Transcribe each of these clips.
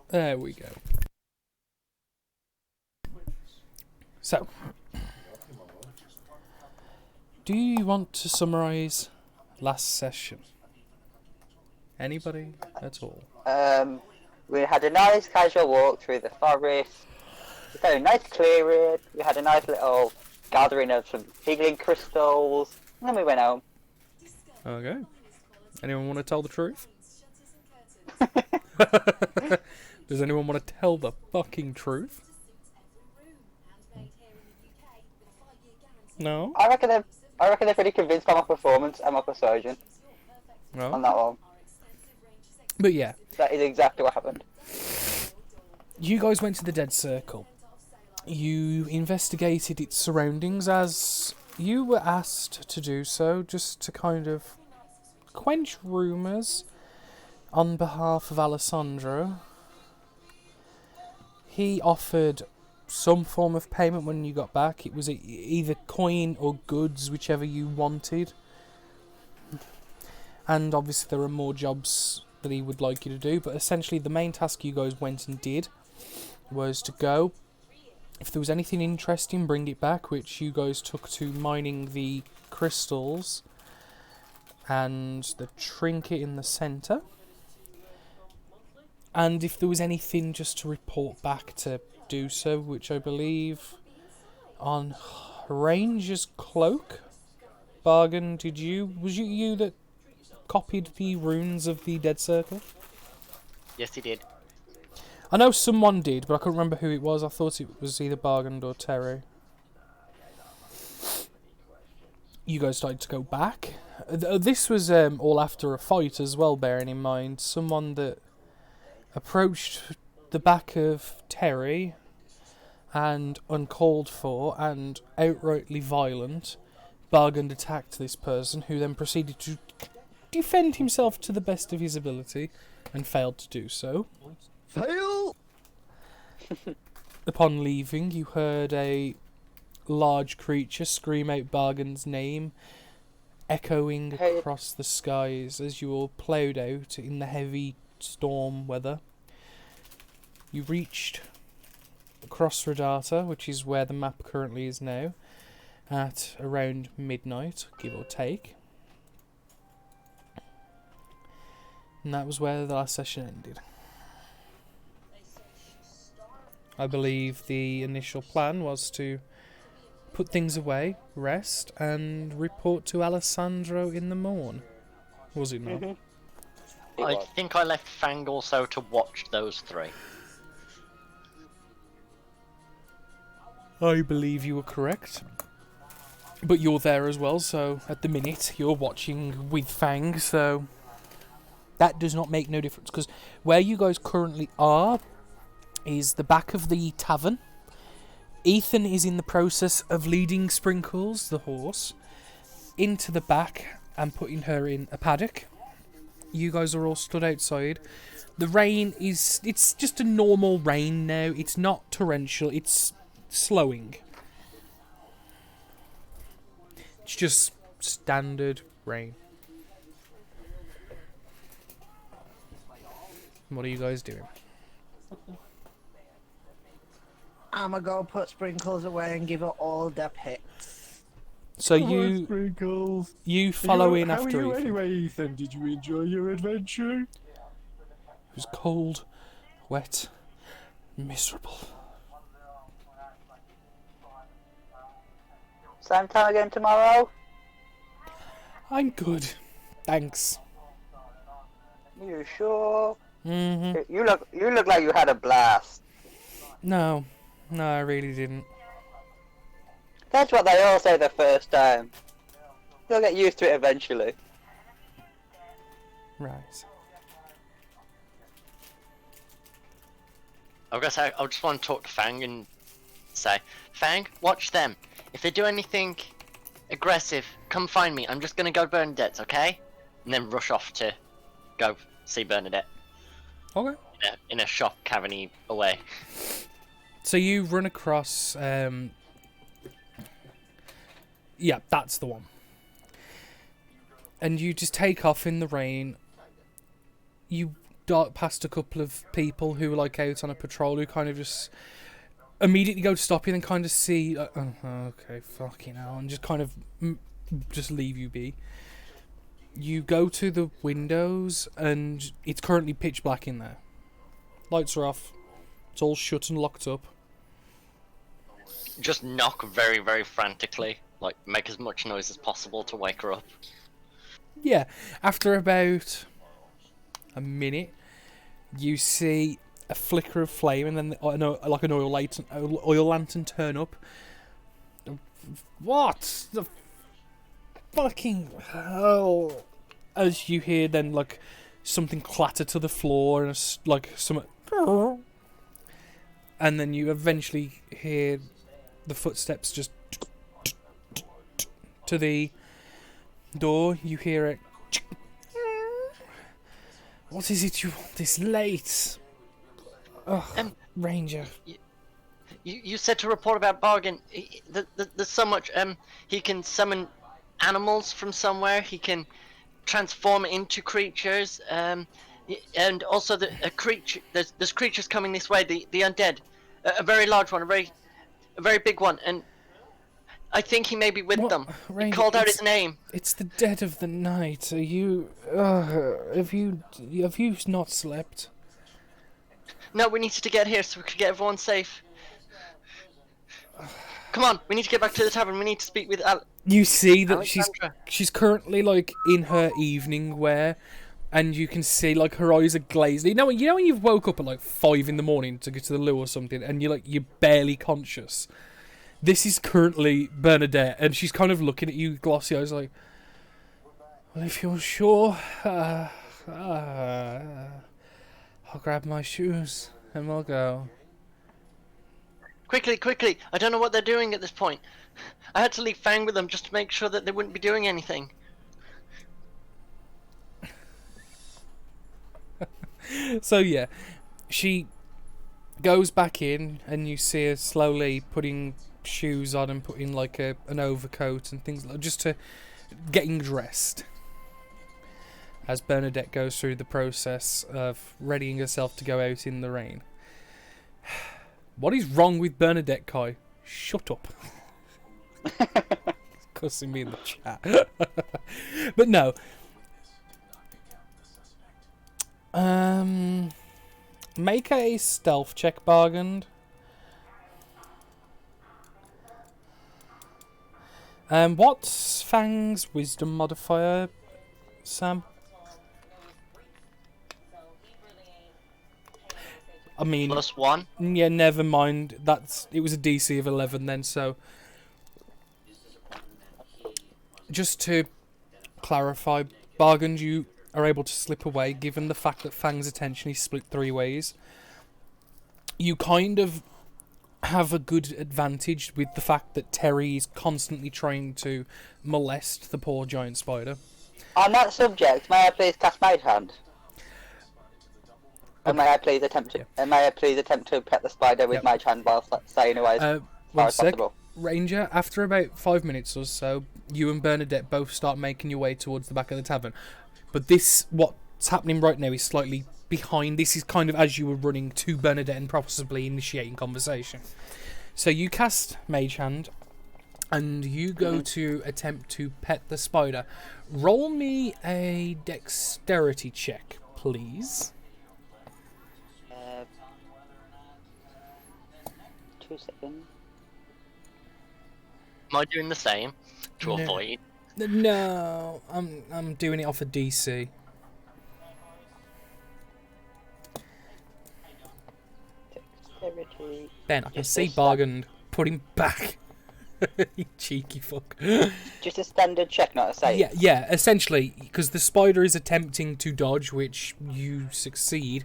There we go. So, do you want to summarise last session? Anybody at all? We had a nice casual walk through the forest. We had a nice clearing. We had a nice little gathering of some healing crystals. And then we went home. Okay. Anyone want to tell the truth? Does anyone want to tell the fucking truth? No? I reckon they're pretty convinced by my performance and my persuasion on that one. But yeah. That is exactly what happened. You guys went to the Dead Circle. You investigated its surroundings as you were asked to do so, just to kind of quench rumours on behalf of Alessandro. He offered some form of payment when you got back. It was either coin or goods, whichever you wanted. And obviously there are more jobs that he would like you to do, but essentially the main task you guys went and did was to go. If there was anything interesting, bring it back, which you guys took to mining the crystals and the trinket in the centre. And if there was anything, just to report back to do so, which I believe on Ranger's cloak. Bargain, was you that copied the runes of the Dead Circle? Yes, he did. I know someone did, but I couldn't remember who it was. I thought it was either Bargain or Terry. You guys started to go back. This was all after a fight as well, bearing in mind. Someone that approached the back of Terry and uncalled for and outrightly violent. Bargain attacked this person, who then proceeded to defend himself to the best of his ability and failed to do so. Fail! Upon leaving, you heard a large creature scream out Bargain's name, echoing across the skies as you all ploughed out in the heavy storm weather. You reached Cross Redata, which is where the map currently is now, at around midnight, give or take. And that was where the last session ended. I believe the initial plan was to put things away, rest, and report to Alessandro in the morn. Was it not? I think I left Fang also to watch those three. I believe you were correct. But you're there as well, so at the minute you're watching with Fang, so that does not make no difference, because where you guys currently are is the back of the tavern. Ethan is in the process of leading Sprinkles, the horse, into the back and putting her in a paddock. You guys are all stood outside. The rain it's just a normal rain now. It's not torrential, it's slowing. It's just standard rain. What are you guys doing? I'ma go put Sprinkles away and give her all the pets. So you Sprinkles. follow in after How are you Ethan. anyway, Ethan? Did you enjoy your adventure? It was cold, wet, miserable. Same time again tomorrow? I'm good, thanks. You sure? Mm-hmm. You look like you had a blast. No, I really didn't. That's what they all say the first time. You'll get used to it eventually. Right. I guess I just want to talk to Fang and say, Fang, watch them. If they do anything aggressive, come find me. I'm just gonna go to Bernadette's, okay? And then rush off to go see Bernadette. Okay. In a shop cavern away. So you run across, yeah, that's the one. And you just take off in the rain. You dart past a couple of people who were like out on a patrol who kind of just immediately go to stop you and kind of see, like, oh, okay, fucking hell, and just kind of just leave you be. You go to the windows and it's currently pitch black in there. Lights are off. It's all shut and locked up. Just knock very, very frantically. Like, make as much noise as possible to wake her up. Yeah, after about a minute, you see a flicker of flame, and then like an oil lantern turn up. What the fucking hell? As you hear then like something clatter to the floor and like some, and then you eventually hear the footsteps just to the door. You hear it. What is it you want this late? Oh, Ranger. You said to report about Bargain. There's so much. He can summon animals from somewhere. He can transform into creatures. And also a creature. There's creatures coming this way. The undead. A very large one. A very big one. And I think he may be with them. Ranger, he called out his name. It's the dead of the night. Are you? Have you not slept? No, we needed to get here so we could get everyone safe. Come on, we need to get back to the tavern. We need to speak with You see that Alexandra. she's currently like in her evening wear, and you can see like her eyes are glazed. You know when you've woke up at like 5 in the morning to go to the loo or something, and you're barely conscious. This is currently Bernadette, and she's kind of looking at you, glossy eyes, like, well, if you're sure, I'll grab my shoes and we'll go. Quickly! I don't know what they're doing at this point. I had to leave Fang with them just to make sure that they wouldn't be doing anything. So yeah, she goes back in, and you see her slowly putting shoes on and putting like an overcoat and things like, just to getting dressed. As Bernadette goes through the process of readying herself to go out in the rain. What is wrong with Bernadette, Kai? Shut up. Cussing me in the chat. But no. Make a stealth check, Bargained. What's Fang's wisdom modifier, Sam? I mean, +1. Yeah, never mind. It was a DC of 11 then, so just to clarify, Bargained, you are able to slip away given the fact that Fang's attention is split 3 ways. You kind of have a good advantage with the fact that Terry is constantly trying to molest the poor giant spider. On that subject, may I please cast Mage Hand? And may I please attempt to pet the spider with Mage Hand while staying away as far One as sec. possible? Ranger, after about 5 minutes or so, you and Bernadette both start making your way towards the back of the tavern. But what's happening right now is slightly behind. This is kind of as you were running to Bernadette and possibly initiating conversation. So you cast Mage Hand, and you go to attempt to pet the spider. Roll me a dexterity check, please. 2 seconds. Am I doing the same to No. avoid? No, I'm doing it off a DC. Dexterity. Ben, I can Just see this, Bargained. Put him back. You cheeky fuck. Just a standard check, not a save. Yeah, essentially, because the spider is attempting to dodge, which you succeed,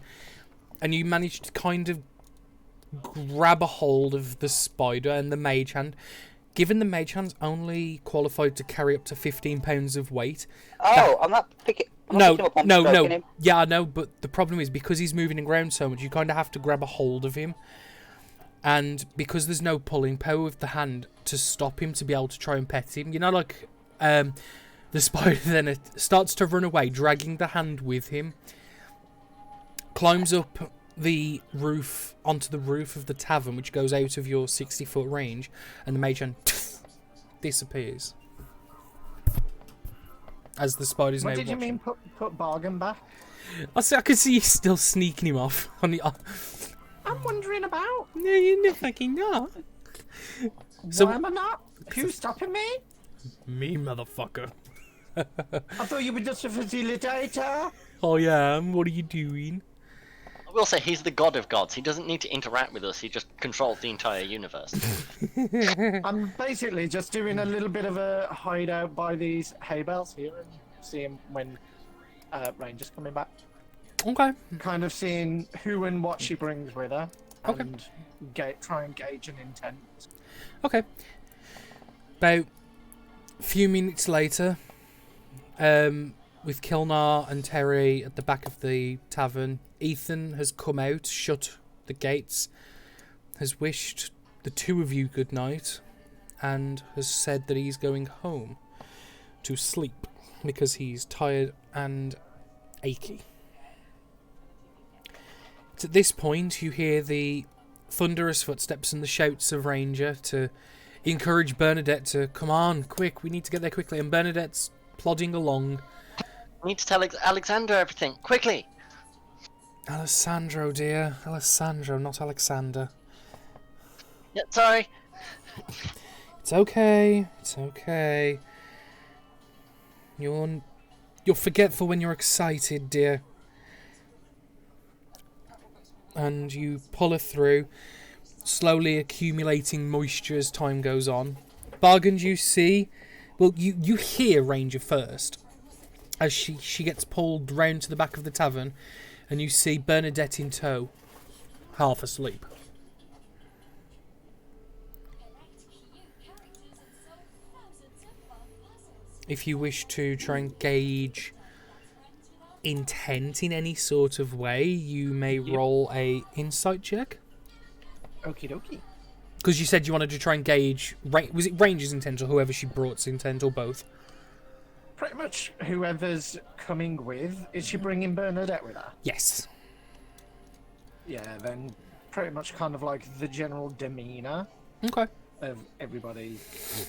and you manage to kind of grab a hold of the spider and the Mage Hand. Given the Mage Hand's only qualified to carry up to 15 pounds of weight. I'm not picking. I'm not picking him up, I'm stroking him. Yeah, I know, but the problem is because he's moving around so much, you kind of have to grab a hold of him. And because there's no pulling power with the hand to stop him to be able to try and pet him, like the spider then it starts to run away, dragging the hand with him. climbs up the roof onto the roof of the tavern, which goes out of your 60-foot range, and the mage hand disappears. As the spider's What now did you watching. mean put Bargain back? I could see you still sneaking him off. On the, I'm wondering about. no, you're not fucking not. So- Why am I not? Who's stopping me? Me, motherfucker. I thought you were just a facilitator. Oh yeah, what are you doing? I will say he's the god of gods. He doesn't need to interact with us. He just controls the entire universe. I'm basically just doing a little bit of a hideout by these hay bales here and seeing when Ranger's coming back. Okay. Kind of seeing who and what she brings with her. Okay. And try and gauge an intent. Okay. About a few minutes later, with Kilnar and Terry at the back of the tavern, Ethan has come out, shut the gates, has wished the two of you good night, and has said that he's going home to sleep because he's tired and achy. It's at this point you hear the thunderous footsteps and the shouts of Ranger to encourage Bernadette to come on, quick, we need to get there quickly, and Bernadette's plodding along. I need to tell Alexander everything, quickly! Alessandro, dear. Alessandro, not Alexander. Yeah, sorry. It's okay. It's okay. You're forgetful when you're excited, dear. And you pull her through, slowly accumulating moisture as time goes on. Bargains you see... Well, you hear Ranger first, as she gets pulled round to the back of the tavern, and you see Bernadette in tow, half asleep. If you wish to try and gauge intent in any sort of way, you may roll a insight check. Okie dokie. Because you said you wanted to try and gauge... Was it Ranger's intent or whoever she brought's intent, or both? Pretty much whoever's coming with. Is she bringing Bernadette with her? Yes. Yeah, then pretty much kind of like the general demeanour Okay. of everybody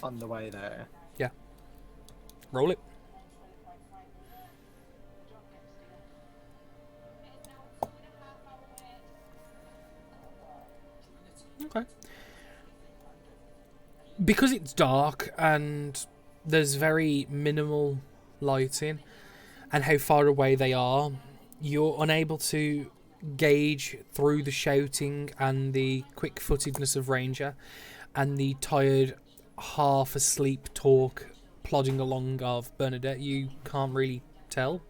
on the way there. Yeah. Roll it. Okay. Because it's dark and there's very minimal lighting and how far away they are, you're unable to gauge through the shouting and the quick-footedness of Ranger and the tired, half-asleep talk plodding along of Bernadette. You can't really tell.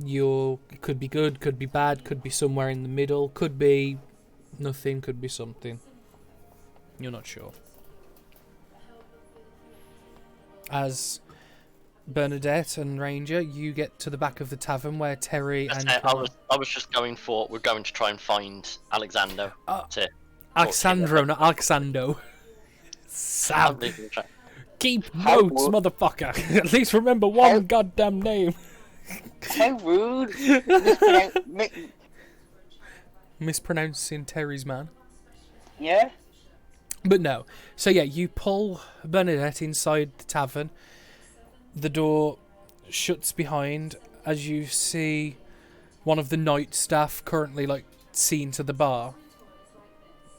It could be good, could be bad, could be somewhere in the middle, could be nothing, could be something. You're not sure. As Bernadette and Ranger, you get to the back of the tavern where Terry and... I was just going for, we're going to try and find Alexander to... Alexandro, not Alexando. Sam. I'm leaving the track. Keep How notes, wo- motherfucker. At least remember one How- goddamn name. How rude! Mispronouncing Terry's man. Yeah? But no. So yeah, you pull Bernadette inside the tavern. The door shuts behind as you see one of the night staff currently seen to the bar.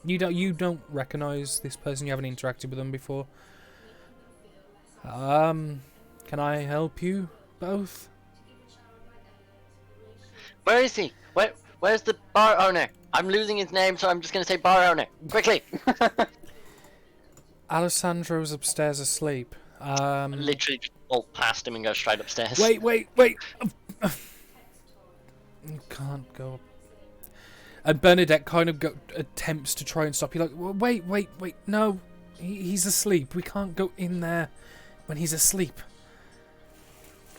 You don't recognise this person. You haven't interacted with them before. Can I help you both? Where is he? Where's the bar owner? I'm losing his name, so I'm just going to say bar owner. Quickly! Alessandro's upstairs asleep. Literally just bolt past him and go straight upstairs. Wait. You can't go up. And Bernadette kind of attempts to try and stop you. Like, wait. No, he's asleep. We can't go in there when he's asleep.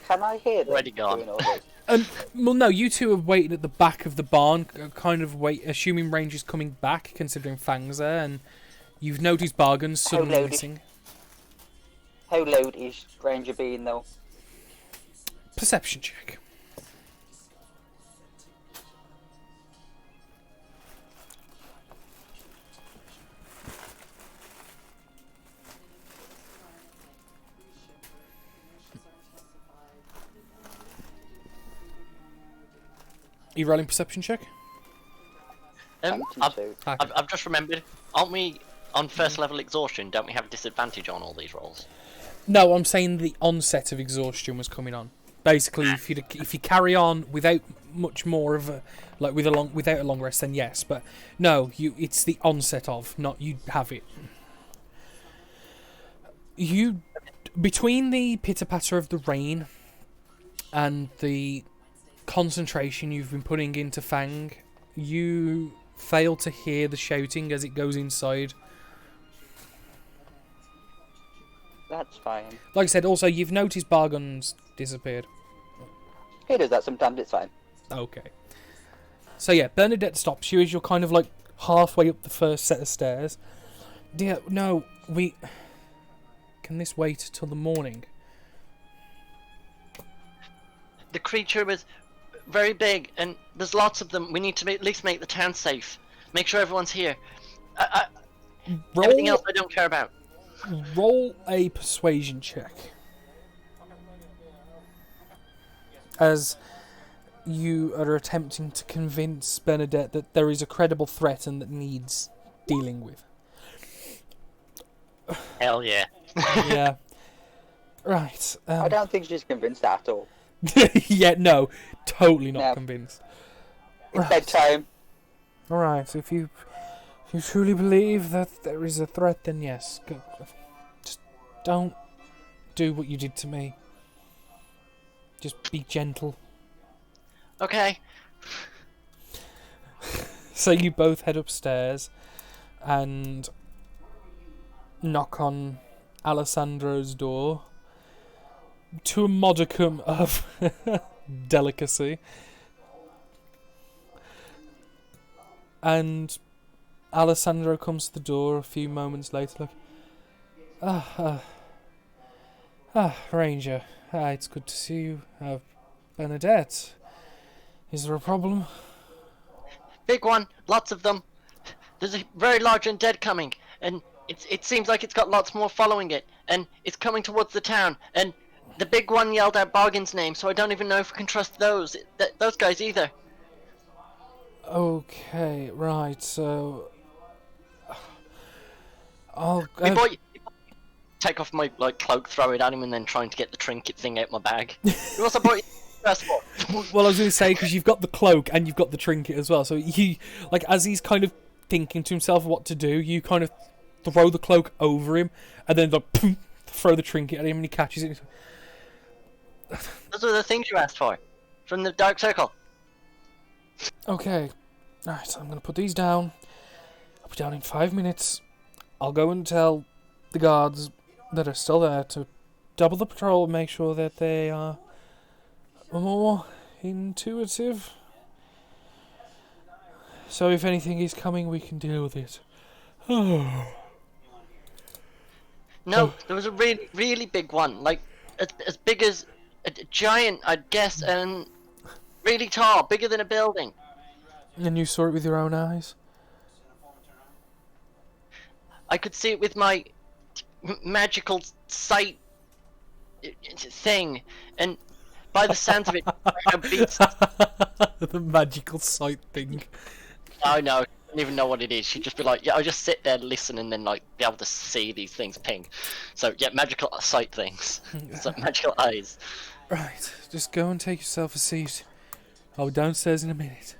Can I hear them Already gone. doing all this? Well, no, you two are waiting at the back of the barn, kind of assuming Ranger's coming back, considering Fang's there, and you've noticed Bargain's suddenly loud is- missing. How loud is Ranger being though? Perception check. You rolling perception check? I've, 22. I've just remembered. Aren't we on first level exhaustion? Don't we have a disadvantage on all these rolls? No, I'm saying the onset of exhaustion was coming on. Basically, if you carry on without much more of a without a long rest, then yes. But no, it's the onset of, not you have it. You between the pitter patter of the rain and the concentration you've been putting into Fang, you fail to hear the shouting as it goes inside. That's fine. Like I said, also you've noticed Bargun's disappeared. He does that sometimes, it's fine. Okay. So yeah, Bernadette stops you as you're kind of like halfway up the first set of stairs. Dear, no, can this wait till the morning? The creature was very big, and there's lots of them. We need to at least make the town safe. Make sure everyone's here. Everything else I don't care about. Roll a persuasion check. As you are attempting to convince Bernadette that there is a credible threat and that needs dealing with. Hell yeah. Yeah. Right. I don't think she's convinced at all. Yeah, no. Totally not No. convinced. It's bedtime. Alright, if you truly believe that there is a threat, then yes. Just don't do what you did to me. Just be gentle. Okay. So you both head upstairs and knock on Alessandro's door to a modicum of delicacy. And Alessandro comes to the door a few moments later like, Ranger, it's good to see you. Bernadette, is there a problem? Big one. Lots of them. There's a very large undead coming, and it seems like it's got lots more following it, and it's coming towards the town, and the big one yelled out Bargain's name, so I don't even know if we can trust those guys either. Okay, right, so... I'll... Take off my cloak, throw it at him, and then trying to get the trinket thing out my bag. You also brought your first one. Well, I was going to say, because you've got the cloak and you've got the trinket as well, so you, as he's kind of thinking to himself what to do, you kind of throw the cloak over him, and then throw the trinket at him, and he catches it. Those are the things you asked for. From the Dark Circle. Okay, right, so I'm going to put these down. I'll be down in 5 minutes. I'll go and tell the guards that are still there to double the patrol and make sure that they are more intuitive. So if anything is coming, we can deal with it. No, there was a really, really big one. Like, as big as a giant, I'd guess, and really tall, bigger than a building. And you saw it with your own eyes? I could see it with my magical sight thing, and by the sounds of it, I beats. The magical sight thing. I know, I don't even know what it is. She'd just be like, yeah, I'll just sit there, listen, and then like be able to see these things ping. So yeah, magical sight things. So magical eyes. Right, just go and take yourself a seat. I'll be downstairs in a minute.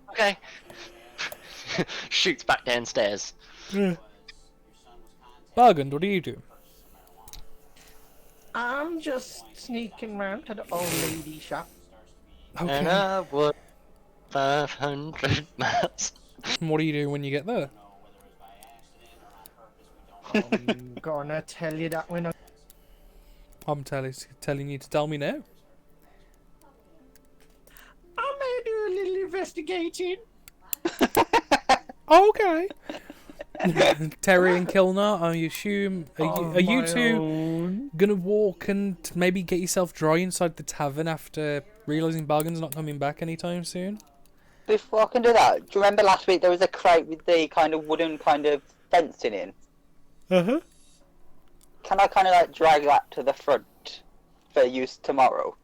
Okay. Shoots back downstairs. Bargain, what do you do? I'm just sneaking round to the old lady shop. Okay. And I would 500 miles. What do you do when you get there? I'm gonna tell you that when I'm telling you to tell me now. I may do a little investigating. Okay. Terry and Kilnar, I assume, are you two gonna walk and maybe get yourself dry inside the tavern after realising Bargain's not coming back anytime soon? Before I can do that, do you remember last week there was a crate with the kind of wooden kind of fencing in? Uh-huh. Can I kind of like drag that to the front for use tomorrow?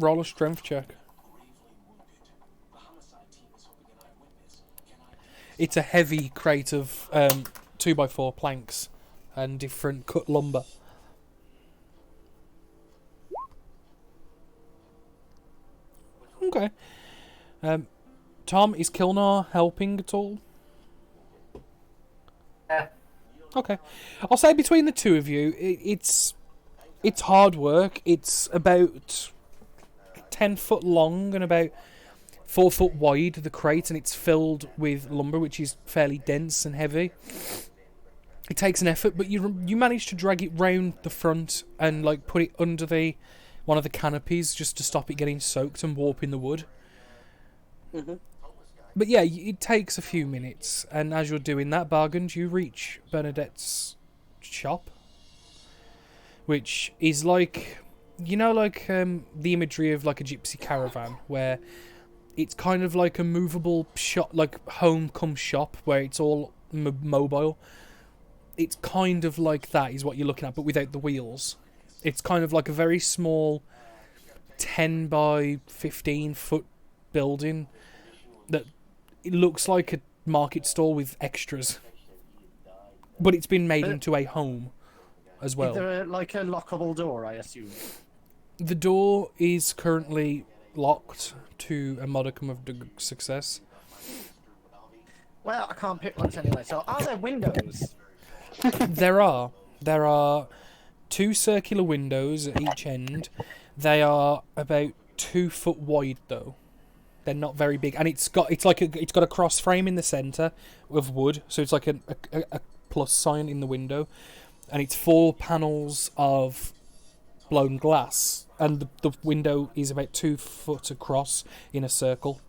Roll a strength check. It's a heavy crate of 2x4 planks and different cut lumber. Okay. Tom, is Kilnar helping at all? Yeah. Okay. I'll say between the two of you, it's hard work. It's about 10 foot long and about 4 foot wide, the crate, and it's filled with lumber, which is fairly dense and heavy. It takes an effort, but you manage to drag it round the front and like put it under one of the canopies just to stop it getting soaked and warping the wood. Mm-hmm. But yeah, it takes a few minutes, and as you're doing that, Bargund, you reach Bernadette's shop, which is like, you know, like the imagery of like a gypsy caravan, where it's kind of like a movable shop, like home come shop, where it's all mobile. It's kind of like that is what you're looking at, but without the wheels. It's kind of like a very small 10 by 15 foot building that it looks like a market stall with extras. But it's been made into a home as well. Is there like a lockable door, I assume? The door is currently locked to a modicum of success. Well, I can't pick locks anyway, so are there windows? There are 2 circular windows at each end. They are about 2 foot wide though. They're not very big, and it's got a cross frame in the centre of wood, so it's like a plus sign in the window, and it's 4 panels of blown glass, and the window is about 2 foot across in a circle.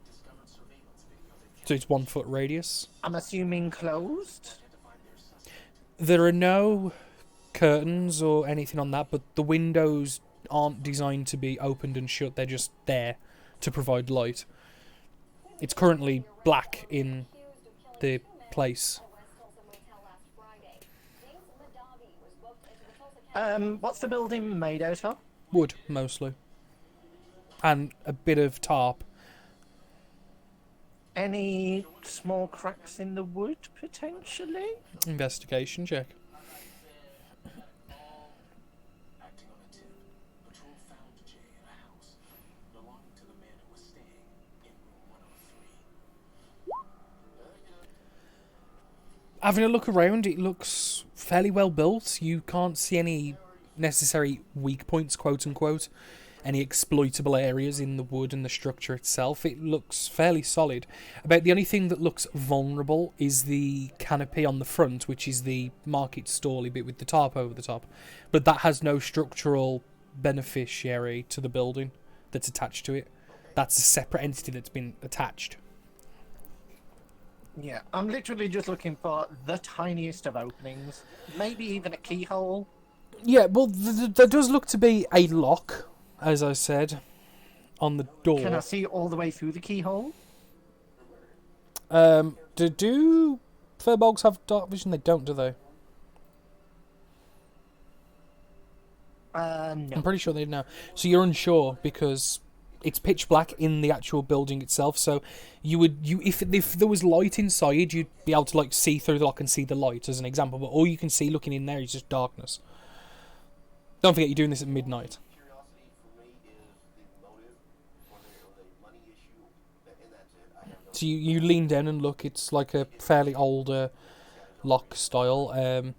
So it's 1 foot radius. I'm assuming closed? There are no curtains or anything on that, but the windows aren't designed to be opened and shut. They're just there to provide light. It's currently black in the place. What's the building made out of? Wood, mostly. And a bit of tarp. Any small cracks in the wood, potentially? Investigation check. Having a look around, it looks fairly well built. You can't see any necessary weak points, quote unquote, any exploitable areas in the wood and the structure itself. It looks fairly solid. About the only thing that looks vulnerable is the canopy on the front, which is the market stall bit with the tarp over the top. But that has no structural beneficiary to the building that's attached to it. That's a separate entity that's been attached. Yeah, I'm literally just looking for the tiniest of openings. Maybe even a keyhole. Yeah, well, there does look to be a lock, as I said, on the door. Can I see all the way through the keyhole? Do Furbolgs have dark vision? They don't, do they? No. I'm pretty sure they do now. So you're unsure because it's pitch black in the actual building itself. So if there was light inside, you'd be able to like see through the lock and see the light, as an example. But all you can see looking in there is just darkness. Don't forget, you're doing this at midnight. So you lean down and look. It's like a fairly older lock style.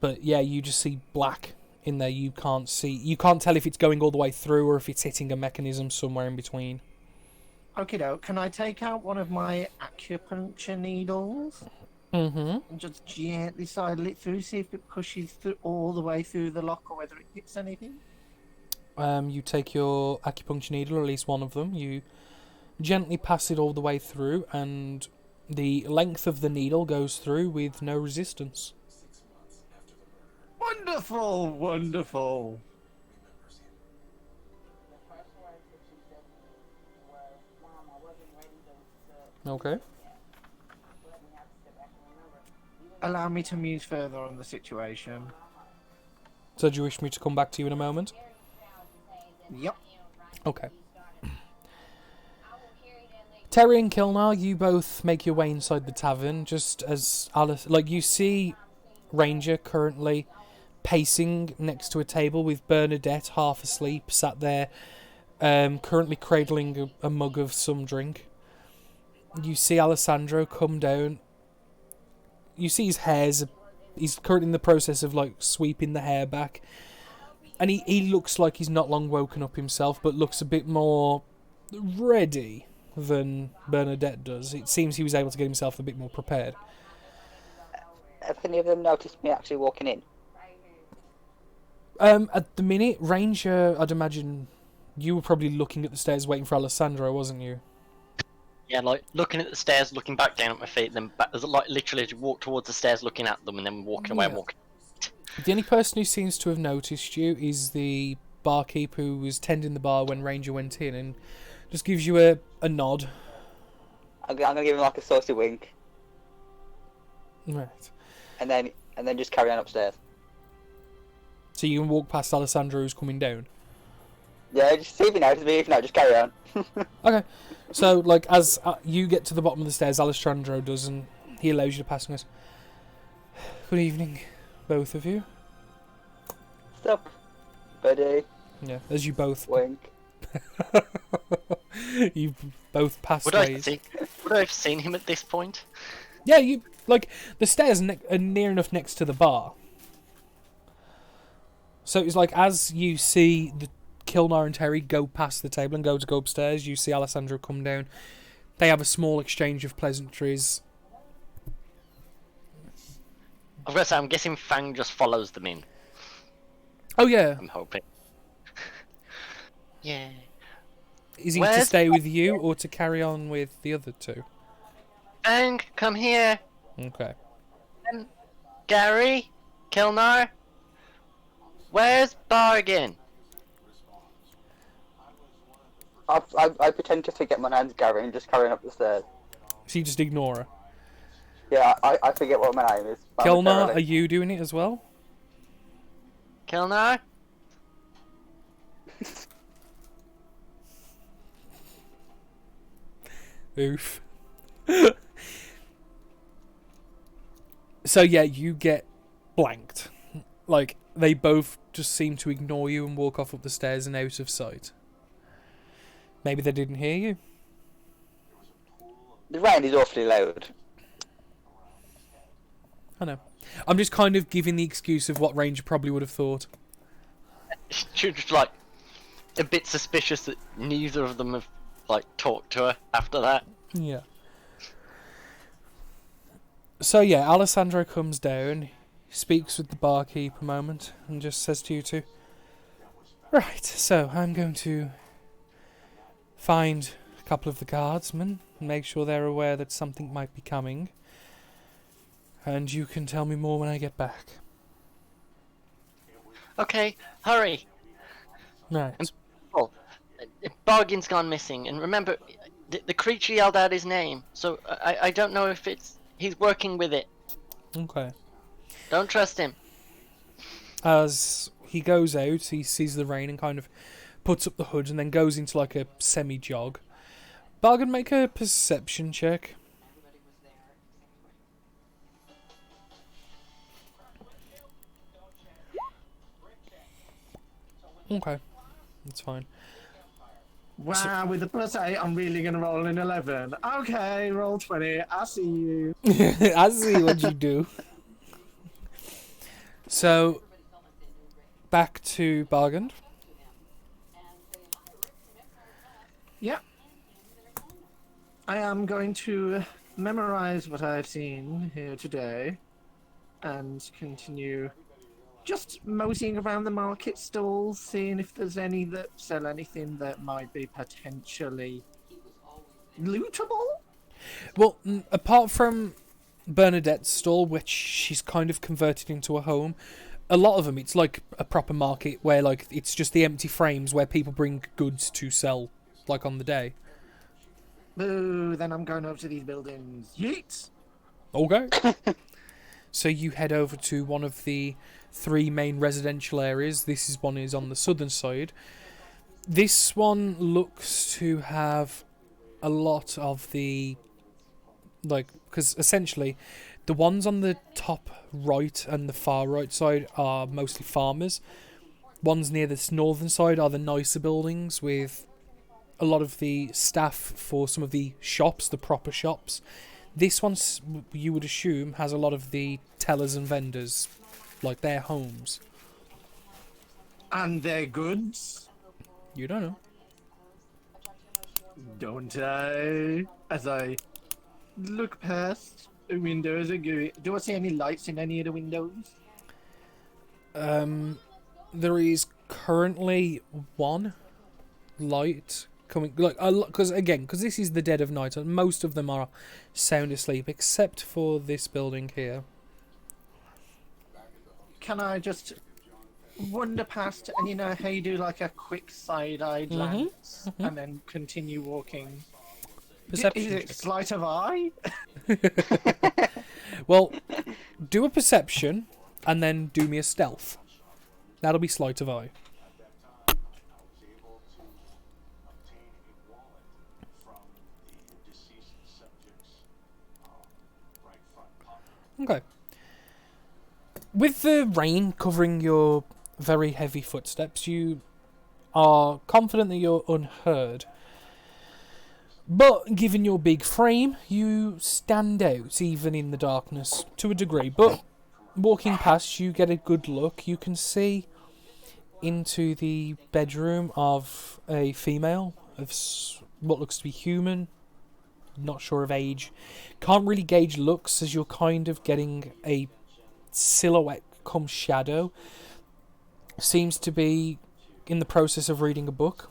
But yeah, you just see black in there. You can't tell if it's going all the way through or if it's hitting a mechanism somewhere in between. Okay, can I take out one of my acupuncture needles Mm-hmm. and just gently sidle it through, see if it pushes through all the way through the lock or whether it hits anything? You take your acupuncture needle, or at least one of them. You gently pass it all the way through, and the length of the needle goes through with no resistance. Wonderful, wonderful. Okay. Allow me to muse further on the situation. So do you wish me to come back to you in a moment? Yep. Okay. Terry and Kilnar, you both make your way inside the tavern, just as Alice... Like, you see Ranger currently pacing next to a table with Bernadette half asleep, sat there, currently cradling a mug of some drink. You see Alessandro come down. You see his hair's... He's currently in the process of, like, sweeping the hair back. And he looks like he's not long woken up himself, but looks a bit more ready than Bernadette does. It seems he was able to get himself a bit more prepared. Have any of them noticed me actually walking in? At the minute, Ranger, I'd imagine you were probably looking at the stairs waiting for Alessandro, wasn't you? Yeah, like looking at the stairs, looking back down at my feet, then back, like literally walk towards the stairs, looking at them, and then walking away and walking. The only person who seems to have noticed you is the barkeep who was tending the bar when Ranger went in, and just gives you a nod. I'm gonna give him like a saucy wink, Right. and then just carry on upstairs. So you can walk past Alessandro who's coming down. Yeah, just see if he notices me. If not, just carry on. Okay. So, like, as you get to the bottom of the stairs, Alessandro does, and he allows you to pass and goes, "Good evening, both of you." Stop, buddy. Yeah, as you both... Wink. you both pass Would ways. I have seen him at this point? Yeah, you... Like, the stairs are near enough next to the bar. So it's like, as you see the Kilnar and Terry go past the table and go upstairs, you see Alessandro come down. They have a small exchange of pleasantries. I was gonna say, I'm guessing Fang just follows them in. Oh, yeah. I'm hoping. Yeah. Is he to stay with you or to carry on with the other two? Fang, come here. Okay. Gary, Kilnar. Where's Bargain? I pretend to forget my name's Gary and just carry on up the stairs. So you just ignore her. Yeah, I forget what my name is. Kilnar, momentarily. are you doing it as well? Kilnar? Oof. So yeah, you get blanked. Like, they both just seem to ignore you and walk off up the stairs and out of sight. Maybe they didn't hear you. The rain is awfully loud. I know. I'm just kind of giving the excuse of what Ranger probably would have thought. Just like a bit suspicious that neither of them have like talked to her after that. Yeah. So yeah, Alessandro comes down, speaks with the barkeep a moment, and just says to you two, "Right, so I'm going to find a couple of the guardsmen and make sure they're aware that something might be coming. And you can tell me more when I get back." Okay, hurry. Right. Oh, Bargain's gone missing, and remember, the creature yelled out his name, so I don't know if he's working with it. Okay. Don't trust him. As he goes out, he sees the rain and kind of puts up the hood and then goes into like a semi-jog. Bargain, make a perception check. Okay, that's fine. Wow, with the +8, I'm really going to roll an 11. Okay, roll 20. I see you. I see what you do. So, back to Bargain. Yeah. I am going to memorize what I've seen here today and continue just moseying around the market stalls, seeing if there's any that sell anything that might be potentially lootable. Well, apart from Bernadette's stall, which she's kind of converted into a home, a lot of them, it's like a proper market where like it's just the empty frames where people bring goods to sell, like on the day. Boo, then I'm going over to these buildings. Yeet! Okay. So you head over to one of the 3 main residential areas. This one is on the southern side. This one looks to have a lot of the, like, because essentially the ones on the top right and the far right side are mostly farmers. Ones near this northern side are the nicer buildings with a lot of the staff for some of the shops, the proper shops. This one, you would assume, has a lot of the tellers and vendors, like their homes. And their goods, You don't know. don't I? As I look past the windows, do I see any lights in any of the windows? There is currently one light coming, like, because this is the dead of night, and most of them are sound asleep, except for this building here. Can I just wander past and you know how you do like a quick side-eye glance and then continue walking? Perception Is it check. sleight of eye? Well, do a perception, and then do me a stealth. That'll be sleight of eye. Okay. With the rain covering your very heavy footsteps, you are confident that you're unheard. But given your big frame, you stand out even in the darkness to a degree. But walking past, you get a good look. You can see into the bedroom of a female of what looks to be human. Not sure of age. Can't really gauge looks as you're kind of getting a silhouette come shadow. Seems to be in the process of reading a book.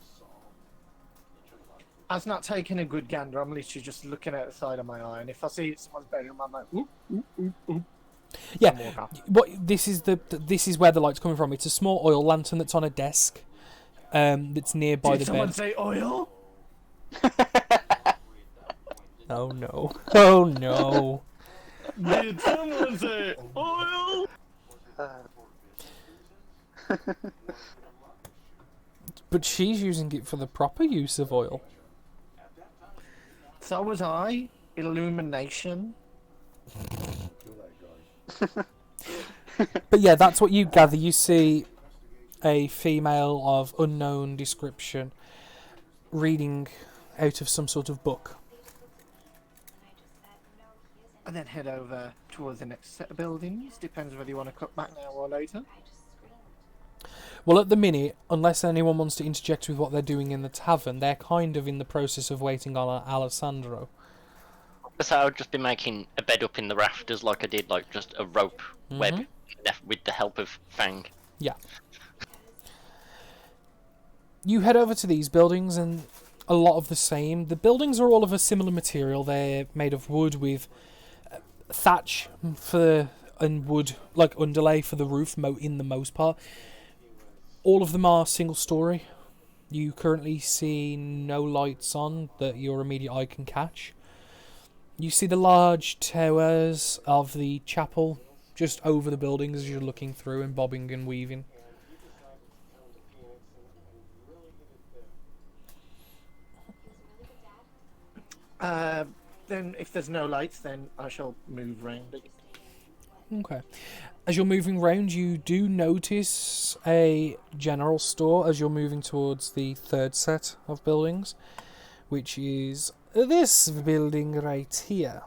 I've not taken a good gander. I'm literally just looking out the side of my eye, and if I see someone's bedroom, I'm like, oop, oop, oop, oop. Yeah, what this is where the light's coming from. It's a small oil lantern that's on a desk, that's nearby Did the someone bed. say oil? Oh no! Oh no! Did someone say oil? But she's using it for the proper use of oil. So was I. Illumination. But yeah, that's what you gather. You see a female of unknown description reading out of some sort of book. And then head over towards the next set of buildings. Depends whether you want to cut back now or later. Well, at the minute, unless anyone wants to interject with what they're doing in the tavern, they're kind of in the process of waiting on Alessandro. So I would just be making a bed up in the rafters like I did, like just a rope web with the help of Fang. Yeah. You head over to these buildings and a lot of the same. The buildings are all of a similar material. They're made of wood with thatch and wood, like underlay for the roof in the most part. All of them are single story. You currently see no lights on that your immediate eye can catch. You see the large towers of the chapel just over the buildings as you're looking through and bobbing and weaving. Then if there's no lights, then I shall move round. Okay. As you're moving round, you do notice a general store as you're moving towards the third set of buildings, which is this building right here.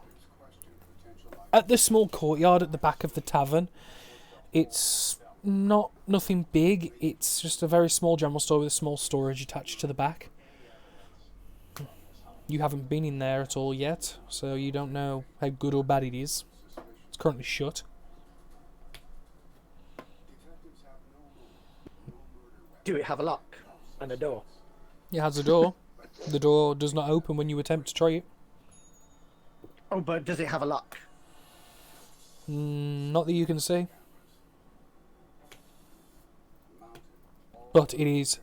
At the small courtyard at the back of the tavern, it's nothing big. It's just a very small general store with a small storage attached to the back. You haven't been in there at all yet, so you don't know how good or bad it is. It's currently shut. Do it have a lock and a door? It has a door. The door does not open when you attempt to try it. Oh, but does it have a lock? Not that you can see. But it is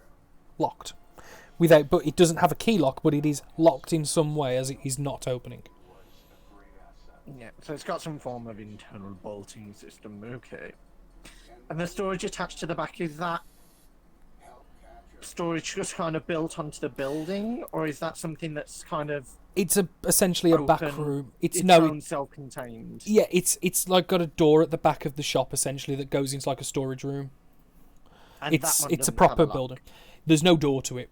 locked. But it doesn't have a key lock, but it is locked in some way as it is not opening. Yeah, so it's got some form of internal bolting system, okay. And the storage attached to the back, is that storage just kind of built onto the building, or is that something that's kind of It's essentially a back open, room. It's its no, own self-contained? yeah, it's like got a door at the back of the shop essentially that goes into like a storage room. And that It's one a doesn't proper have a lock. building. There's no door to it.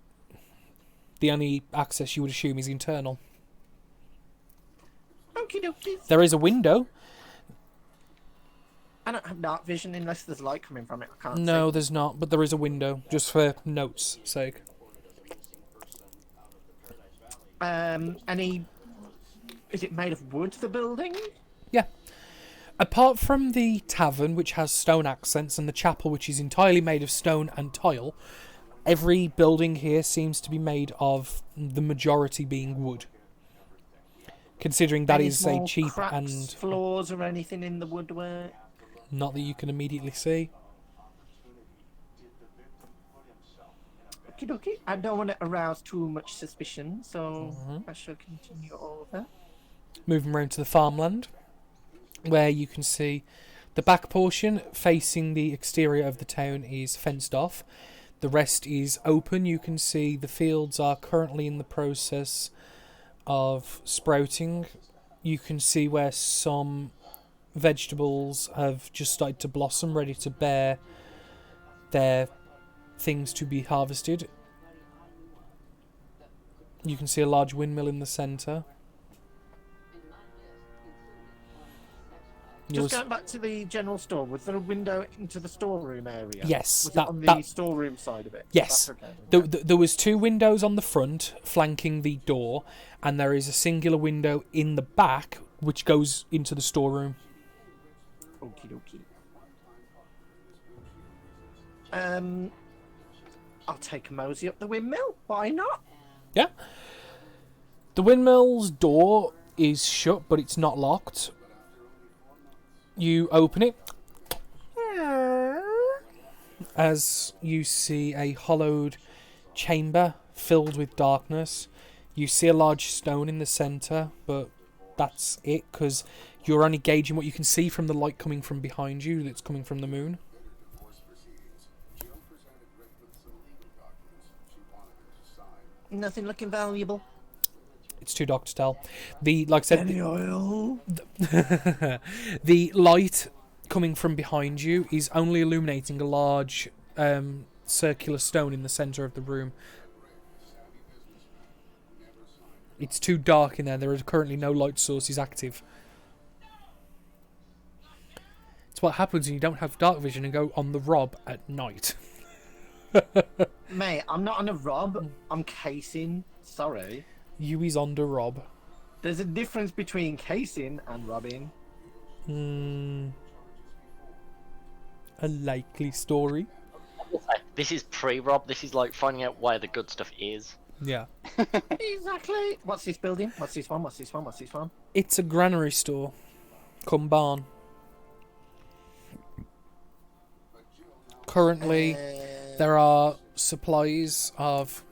The only access you would assume is internal. Okie dokie. There is a window. I don't have dark vision unless there's light coming from it. I can't No, see. there's not, but there is a window, just for notes' sake. Any? Is it made of wood? The building? Yeah. Apart from the tavern, which has stone accents, and the chapel, which is entirely made of stone and tile, every building here seems to be made of the majority being wood. Considering that Any is a small cheap cracks, and flaws or anything in the woodwork? not that you can immediately see. Okie dokie. I don't want to arouse too much suspicion, so Mhm. I shall continue over. Moving round to the farmland, where you can see the back portion facing the exterior of the town is fenced off. The rest is open. You can see the fields are currently in the process of sprouting. You can see where some vegetables have just started to blossom, ready to bear their things to be harvested. You can see a large windmill in the centre. Just going back to the general store, was there a window into the storeroom area? Yes, Was that- it on the that- storeroom side of it? Yes. That's okay. There was two windows on the front flanking the door, and there is a singular window in the back which goes into the storeroom. Okie dokie. I'll take a mosey up the windmill. Why not? Yeah. The windmill's door is shut, but it's not locked. You open it. As you see a hollowed chamber filled with darkness. You see a large stone in the centre, but that's it, because you're only gauging what you can see from the light coming from behind you that's coming from the moon. Nothing looking valuable. It's too dark to tell. Like I said, Any oil? the light coming from behind you is only illuminating a large circular stone in the centre of the room. It's too dark in there. There are currently no light sources active. It's what happens when you don't have dark vision and go on the rob at night. Mate, I'm not on a rob. I'm casing. Sorry. You is on the rob. There's a difference between casing and robbing. A likely story. This is pre-Rob. This is like finding out where the good stuff is. Yeah. Exactly. What's this building? What's this one? What's this one? What's this one? It's a granary store. Come Currently, there are supplies of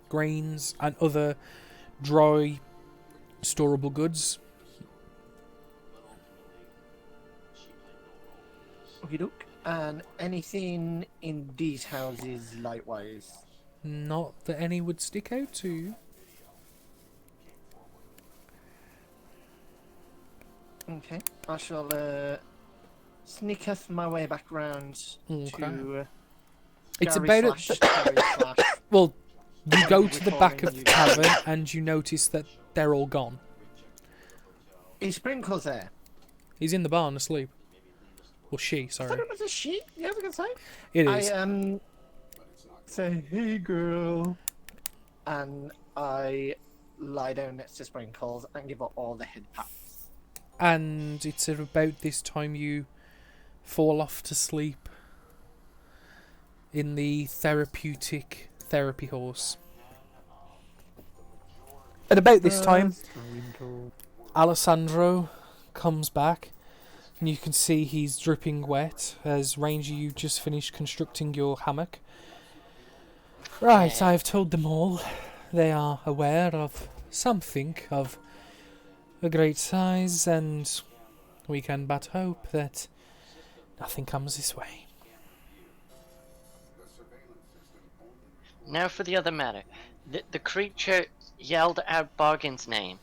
grains and other dry, storable goods. Okie doke. And anything in these houses likewise? Not that any would stick out to you. Okay. I shall sneak us my way back round to It's Gary about slash Terry slash well, you go to the back of the Recording tavern and you notice that they're all gone. Is Sprinkles there? He's in the barn asleep. Or she, I thought sorry. it was a she. Yeah, I was gonna say. It is. I say, hey girl, and I lie down next to Sprinkles and give her all the head pats. And it's at about this time you fall off to sleep in the therapeutic therapy horse. At about this time, Alessandro comes back, and you can see he's dripping wet. As Ranger, you just finished constructing your hammock. Right, I've told them all. They are aware of something of a great size, and we can but hope that nothing comes this way. Now for the other matter. The creature yelled out Bargain's name.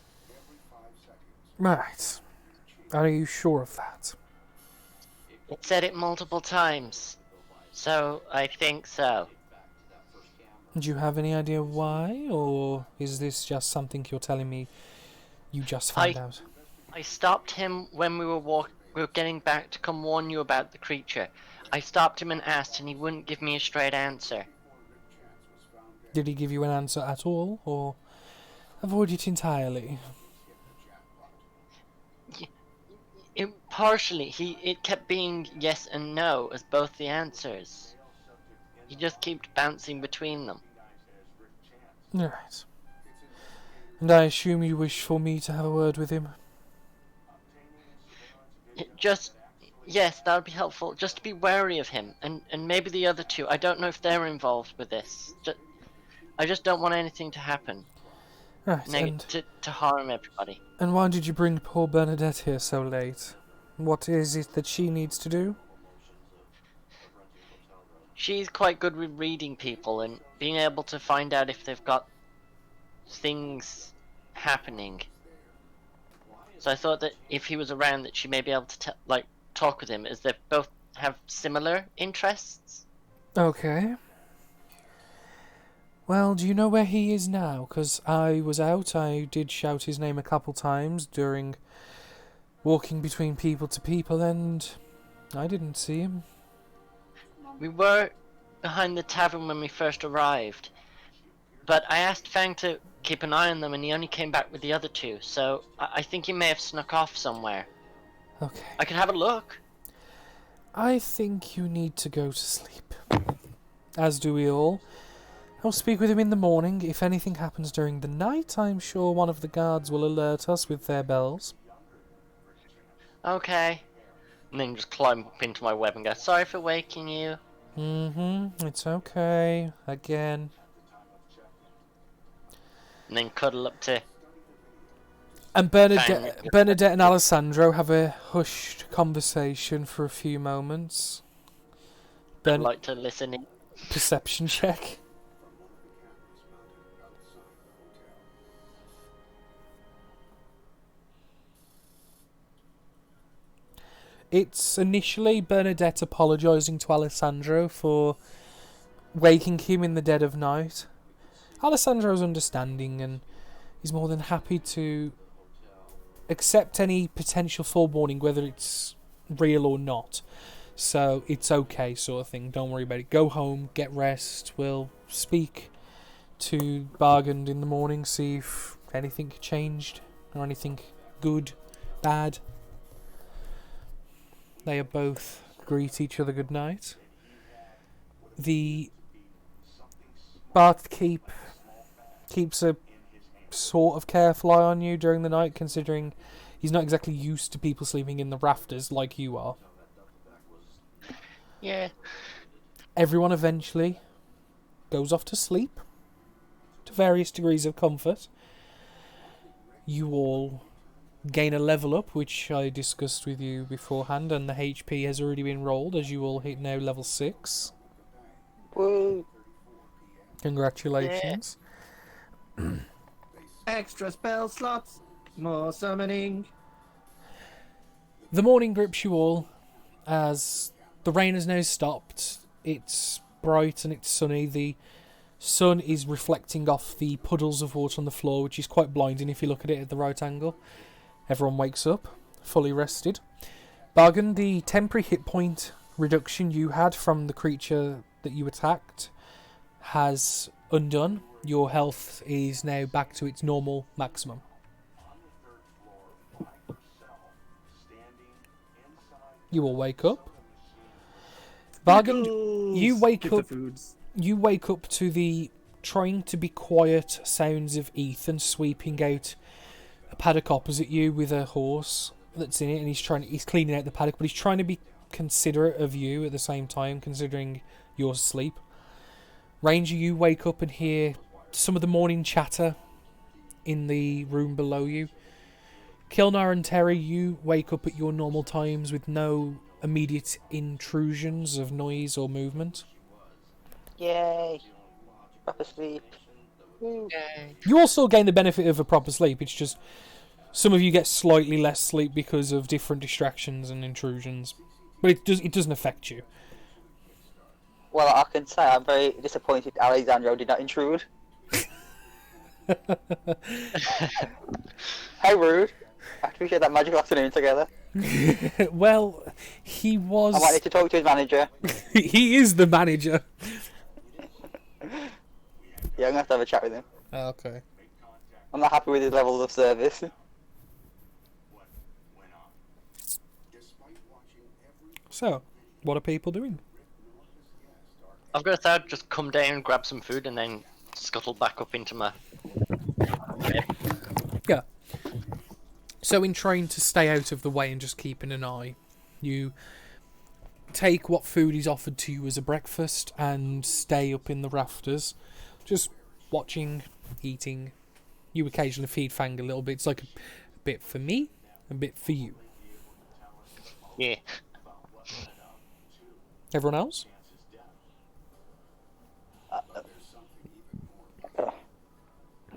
Right. Are you sure of that? It said it multiple times. So, I think so. Do you have any idea why, or is this just something you're telling me you just found out? I stopped him when we were getting back to come warn you about the creature. I stopped him and asked, and he wouldn't give me a straight answer. Did he give you an answer at all, or avoid it entirely? Partially, it kept being yes and no as both the answers. He just kept bouncing between them. Right. And I assume you wish for me to have a word with him? Yes, that would be helpful. Just to be wary of him, and maybe the other two. I don't know if they're involved with this. I just don't want anything to happen. Right, to harm everybody. And why did you bring poor Bernadette here so late? What is it that she needs to do? She's quite good with reading people and being able to find out if they've got things happening. So I thought that if he was around, that she may be able to talk with him, as they both have similar interests. Okay. Well, do you know where he is now? 'Cause I was out, I did shout his name a couple times during walking between people to people, and I didn't see him. We were behind the tavern when we first arrived, but I asked Fang to keep an eye on them, and he only came back with the other two, so I think he may have snuck off somewhere. Okay. I could have a look. I think you need to go to sleep. As do we all. I'll speak with him in the morning. If anything happens during the night, I'm sure one of the guards will alert us with their bells. Okay. And then just climb up into my web and go, sorry for waking you. It's okay. Again. And then cuddle up to... And Bernadette and Alessandro have a hushed conversation for a few moments. I'd like to listen in. Perception check. It's initially Bernadette apologising to Alessandro for waking him in the dead of night. Alessandro's understanding and is more than happy to accept any potential forewarning, whether it's real or not. So it's okay, sort of thing. Don't worry about it. Go home, get rest. We'll speak to Bargain in the morning, see if anything changed or anything good, bad. They both greet each other good night. The Barkeep keeps a sort of careful eye on you during the night, considering he's not exactly used to people sleeping in the rafters like you are. Yeah. Everyone eventually goes off to sleep to various degrees of comfort. You all gain a level up, which I discussed with you beforehand, and the HP has already been rolled as you all hit now level 6. Woo! Congratulations. Yeah. Extra spell slots, more summoning. The morning grips you all as the rain has now stopped. It's bright and it's sunny. The sun is reflecting off the puddles of water on the floor, which is quite blinding if you look at it at the right angle. Everyone wakes up, fully rested. Bargain, the temporary hit point reduction you had from the creature that you attacked has undone. Your health is now back to its normal maximum. You all wake up. Bargain, you wake Give up. the foods. You wake up to the trying to be quiet sounds of Ethan sweeping out a paddock opposite you with a horse that's in it, and he's cleaning out the paddock, but he's trying to be considerate of you at the same time, considering you're asleep. Ranger, you wake up and hear some of the morning chatter in the room below you. Kilnar and Terry, you wake up at your normal times with no immediate intrusions of noise or movement. Yay! Proper sleep. Woo. You all still gain the benefit of a proper sleep. It's just some of you get slightly less sleep because of different distractions and intrusions, but it doesn't affect you. Well, I can say I'm very disappointed Alexandro did not intrude. How rude. After we shared that magical afternoon together. Well, he was. I might need to talk to his manager. He is the manager. Yeah, I'm gonna have to have a chat with him. Okay. I'm not happy with his levels of service. So, what are people doing? I've got to say, I'd just come down, grab some food, and then scuttle back up into my. Yeah. So, in trying to stay out of the way and just keeping an eye, you take what food is offered to you as a breakfast and stay up in the rafters, just watching, eating. You occasionally feed Fang a little bit. It's like a bit for me, a bit for you. Yeah. Everyone else?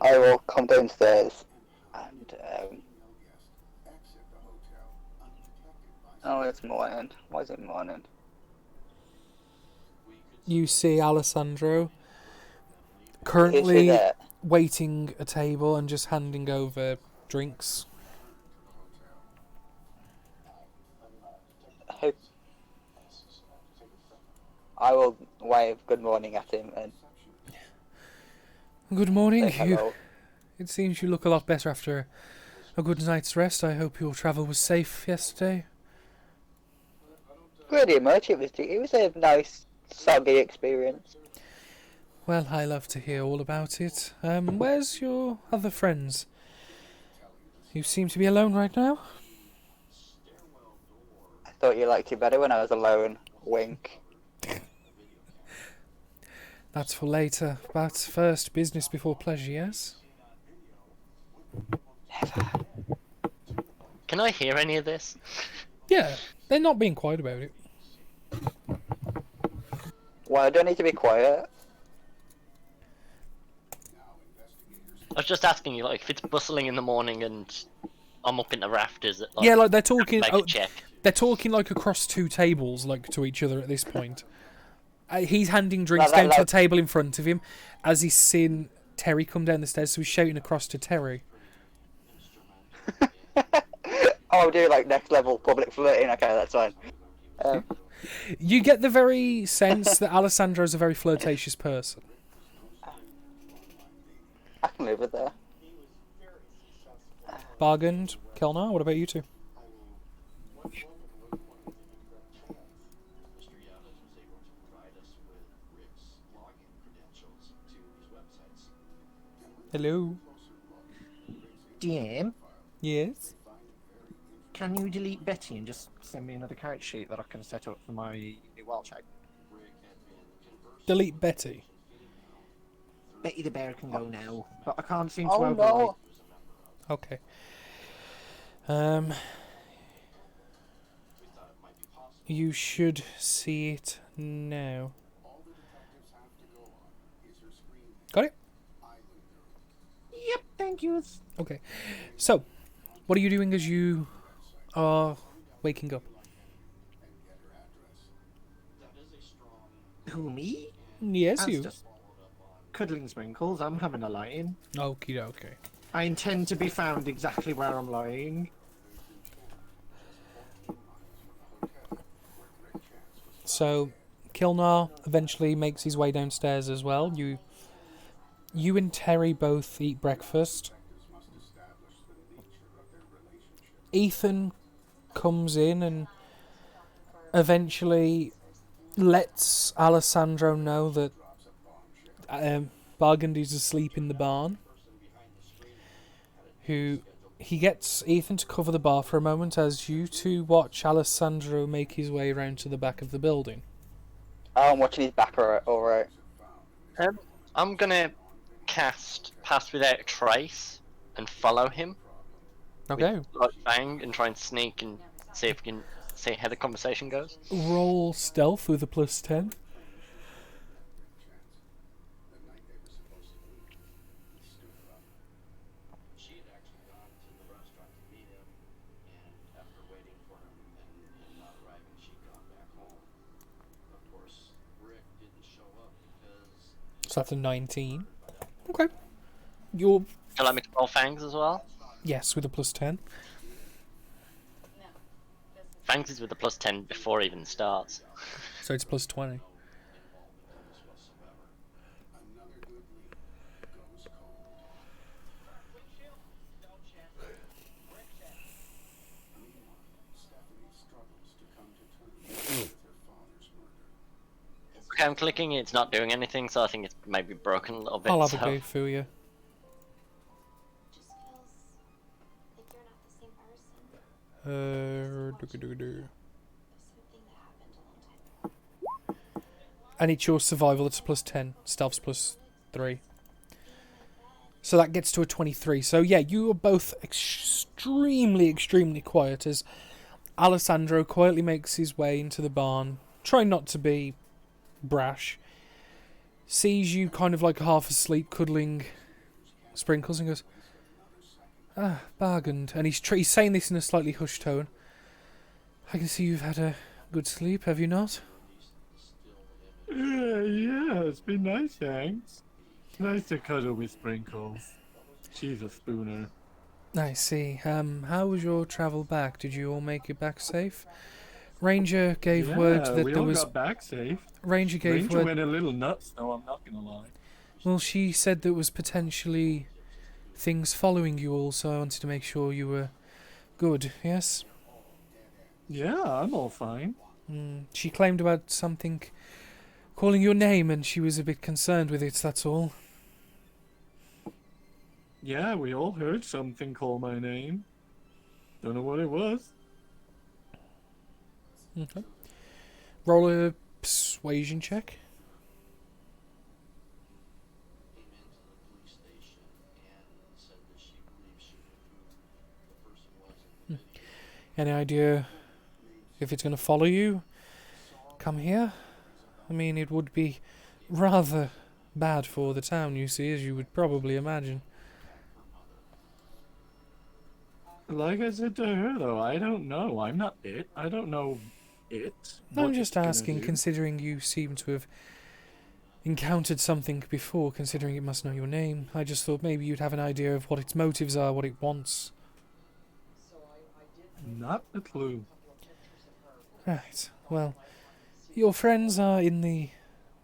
I will come downstairs and oh, it's morning. Why is it morning? You see Alessandro Is he currently there? waiting a table and just handing over drinks. Who? I will wave good morning at him and Good morning. say hello. It seems you look a lot better after a good night's rest. I hope your travel was safe yesterday. Pretty much. It was a nice soggy experience. Well, I love to hear all about it. Where's your other friends? You seem to be alone right now. I thought you liked it better when I was alone. Wink. That's for later. But first, business before pleasure, yes? Can I hear any of this? Yeah, they're not being quiet about it. Well, I don't need to be quiet. I was just asking you, like, if it's bustling in the morning and I'm up in the rafters. Like, Yeah, like they're talking. make a check. They're talking like across two tables, like to each other at this point. He's handing drinks Like- down to the like- table in front of him as he's seen Terry come down the stairs, so he's shouting across to Terry. Oh, do like next level public flirting. Okay, that's fine. You get the very sense that Alessandro's a very flirtatious person. I can live with that. Bargained, Kelnar, what about you two? Hello. DM, Yes. can you delete Betty and just send me another character sheet that I can set up for my new wild check? Delete Betty. Betty the bear can go now, but I can't seem to Oh override. no! Okay. You should see it now. Got it? Yep, thank you. Okay. So, what are you doing as you are waking up? Who, me? Yes, That's you. just cuddling sprinkles. I'm having a lie-in. Okie dokie. I intend to be found exactly where I'm lying. So, Kilnar eventually makes his way downstairs as well. You and Terry both eat breakfast. Ethan comes in and eventually lets Alessandro know that Bargandy's asleep in the barn. He gets Ethan to cover the bar for a moment as you two watch Alessandro make his way around to the back of the building. Oh, I'm watching his back. Alright. I'm gonna cast Pass Without a Trace and follow him. Okay. With, like, Fang and try and sneak and see if we can see how the conversation goes. Roll stealth with a +10. So that's a 19. Okay. You're... Shall I let me roll fangs as well? Yes, with a plus 10. Fangs is with a plus 10 before it even starts. So it's plus 20. Okay, I'm clicking, it's not doing anything, so I think it's maybe broken a little bit. I'll have so... a go for you. Just feels like you're not the same person. Do-do-do-do. Something that happened a long time ago. And it's your survival, it's plus 10. Stealth's plus 3. So that gets to a 23. So yeah, you are both extremely quiet as Alessandro quietly makes his way into the barn, trying not to be brash. Sees you kind of like half asleep, cuddling Sprinkles, and goes, "Ah, bargained." And he's saying this in a slightly hushed tone. "I can see you've had a good sleep, have you not?" Yeah, it's been nice, thanks. Nice to cuddle with Sprinkles. She's a spooner. I see. How was your travel back? Did you all make it back safe? Ranger gave word that we there all was... got back safe. Ranger gave Ranger word... went a little nuts, though, I'm not gonna lie. Well, she said there was potentially things following you all, so I wanted to make sure you were good, yes? Yeah, I'm all fine. She claimed about something calling your name, and she was a bit concerned with it, that's all. Yeah, we all heard something call my name. Don't know what it was. Okay. Roll a persuasion check. Any idea if it's going to follow you? Come here? I mean, it would be rather bad for the town, you see, as you would probably imagine. Like I said to her, though, I don't know. I'm not it. I don't know it. I'm what just it's gonna asking, do. considering you seem to have encountered something before, considering it must know your name. I just thought maybe you'd have an idea of what its motives are, what it wants. Not a clue. Right, well, your friends are in the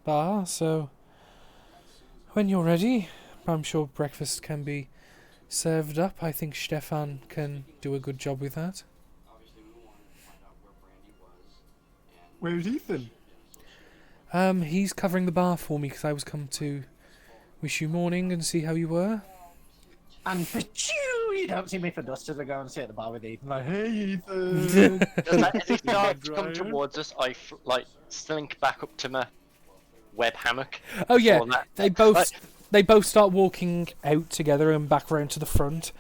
bar, so when you're ready, I'm sure breakfast can be served up. I think Stefan can do a good job with that. Where's Ethan? He's covering the bar for me because I was come to wish you morning and see how you were. And for you don't see me for dust as I go and sit at the bar with Ethan. Like, hey, Ethan. As he starts to come Brian. towards us, I slink back up to my web hammock. Oh yeah, Or that- they both start walking out together and back round to the front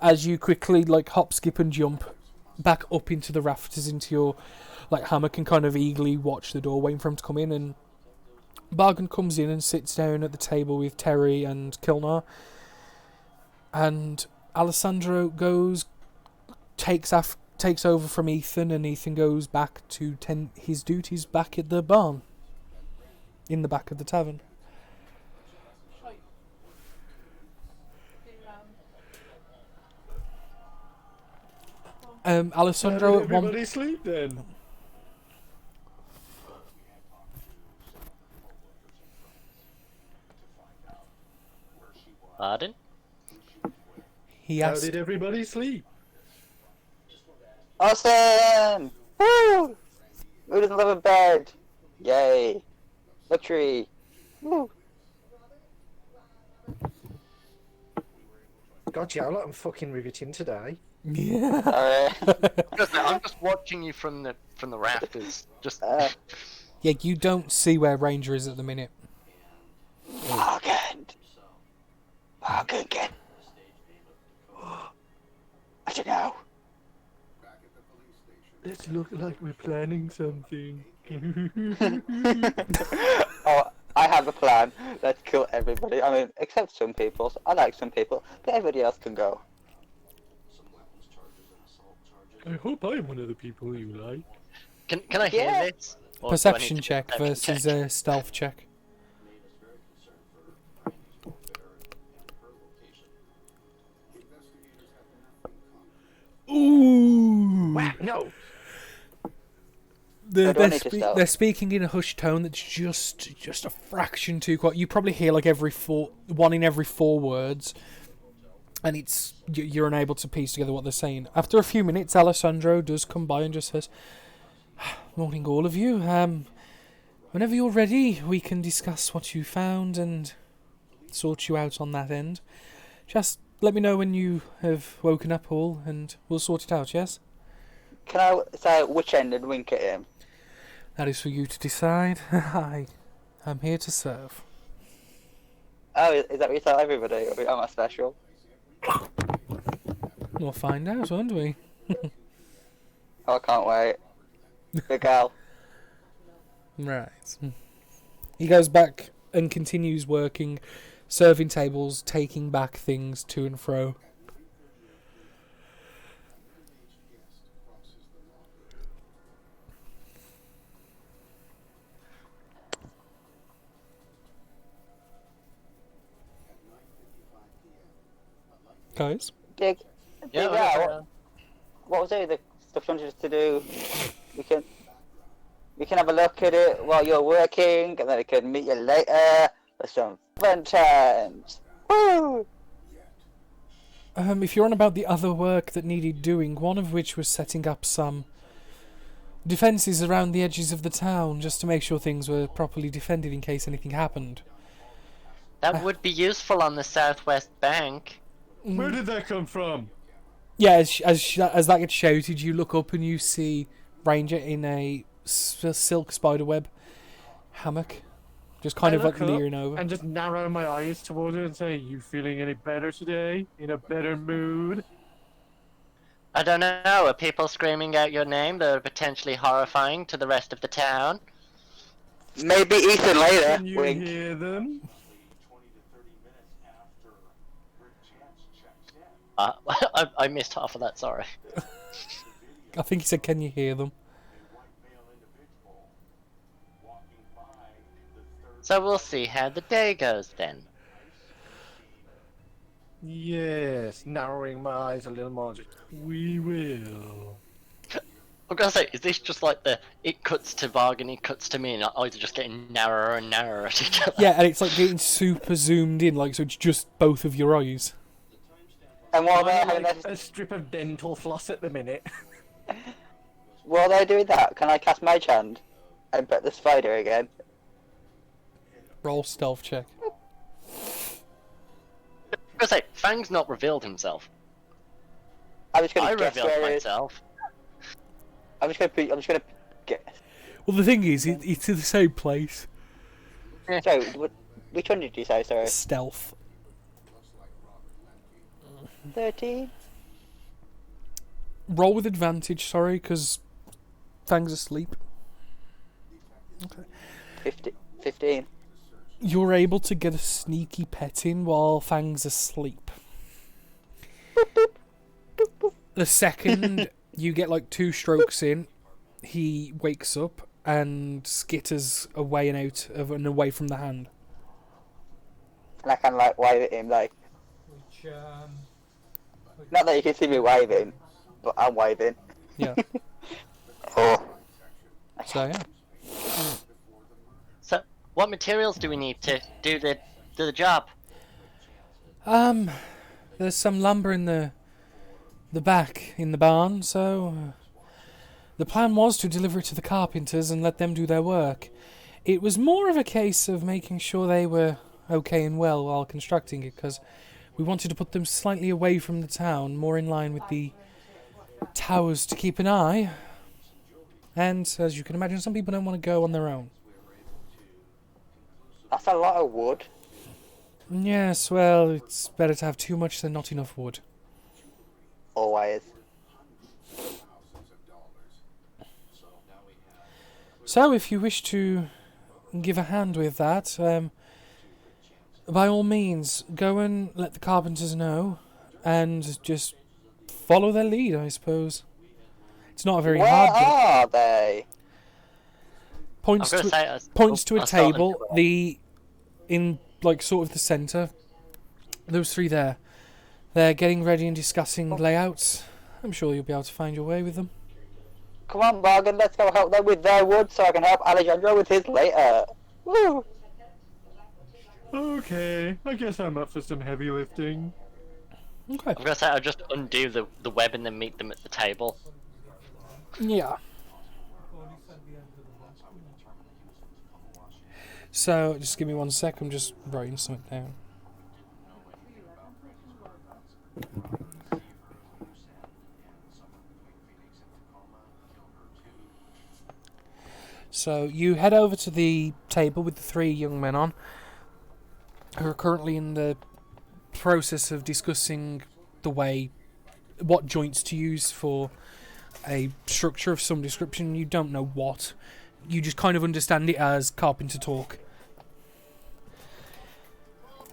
as you quickly hop, skip and jump back up into the rafters into your hammock and kind of eagerly watch the door waiting for him to come in. And Bargain comes in and sits down at the table with Terry and Kilnar, and Alessandro takes over from Ethan, and Ethan goes back to tend his duties back at the barn in the back of the tavern. Alessandro at one... Everybody sleep then. Pardon? He How asked... did everybody sleep? Awesome! Woo! Who doesn't love a bed? Yay! Luxury! Woo! God, yeah, I'm fucking riveting today. Yeah. Alright. I'm just watching you from the rafters. Just Yeah, you don't see where Ranger is at the minute. Bargain! Bargain again. I don't know. Let's look like we're planning something. Oh, I have a plan. Let's kill everybody. I mean, except some people. I like some people, but everybody else can go. I hope I'm one of the people you like. can I hear Yeah. this? Or do I need Perception to- check perception versus check? stealth check. Wow, no. do I need to stealth? They're speaking in a hushed tone that's just a fraction too quiet. You probably hear like one in every four words, and you're unable to piece together what they're saying. After a few minutes, Alessandro does come by and just says, "Morning, all of you. Whenever you're ready, we can discuss what you found and sort you out on that end. Just let me know when you have woken up all, and we'll sort it out, yes?" Can I say which end and wink at him? That is for you to decide. I'm here to serve. Oh, is that what you tell everybody? Or am I special? We'll find out, won't we? Oh, I can't wait. Good girl. Right. He goes back and continues working, serving tables, taking back things to and fro. Guys? Dig Yeah, out. What was it? The stuff you wanted us to do? We can have a look at it while you're working, and then I can meet you later for some fun times. Woo! If you're on about the other work that needed doing, one of which was setting up some defences around the edges of the town, just to make sure things were properly defended in case anything happened. That would be useful on the southwest bank. Where did that come from? Yeah, as that gets shouted, you look up and you see Ranger in a silk spiderweb hammock, just kind I of like look up leering over. and just narrow my eyes toward it and say, "You feeling any better today? In a better mood?" I don't know, are people screaming out your name that are potentially horrifying to the rest of the town? Maybe Ethan later. Can you Wink. hear them? I missed half of that, sorry. I think he said, "Can you hear them?" So we'll see how the day goes then. Yes, narrowing my eyes a little more. We will. I'm gonna say, is this just like it cuts to bargain, it cuts to me, and our eyes are just getting narrower and narrower at each other? Yeah, and it's like getting super zoomed in, like, so it's just both of your eyes. And while they're I'm having like their, a strip of dental floss at the minute. while they're doing that, can I cast Mage Hand and pet the spider again? Roll stealth check. I'm gonna say, Fang's not revealed himself. I'm just I gonna guess revealed where it is. myself. I'm just gonna guess. Well, the thing is, it's in the same place. So, which one did you say? Sorry. Stealth. 13. Roll with advantage, sorry, because Fang's asleep. Okay. 15. You're able to get a sneaky pet in while Fang's asleep. The second you get like 2 strokes in, he wakes up and skitters away and out of and away from the hand. And I can like wave at him like. Not that you can see me waving, but I'm waving. Yeah. Oh. So yeah. So, what materials do we need to do the job? There's some lumber in the back in the barn, so the plan was to deliver it to the carpenters and let them do their work. It was more of a case of making sure they were okay and well while constructing it, because we wanted to put them slightly away from the town, more in line with the towers to keep an eye. And, as you can imagine, some people don't want to go on their own. That's a lot of wood. Yes, well, it's better to have too much than not enough wood. Always. So, if you wish to give a hand with that, by all means, go and let the carpenters know, and just follow their lead, I suppose. It's not a very Where hard bit. are they? Points I'm to gonna say, points to a I'll start table. them. In like sort of the centre. Those 3 there. They're getting ready and discussing layouts. I'm sure you'll be able to find your way with them. Come on, Morgan, let's go help them with their wood so I can help Alejandro with his later. Woo! Okay, I guess I'm up for some heavy lifting. Okay. I'm gonna say I'll just undo the web and then meet them at the table. Yeah. So, just give me 1 sec, I'm just writing something down. So, you head over to the table with the 3 young men on, who are currently in the process of discussing what joints to use for a structure of some description. You don't know what. You just kind of understand it as carpenter talk.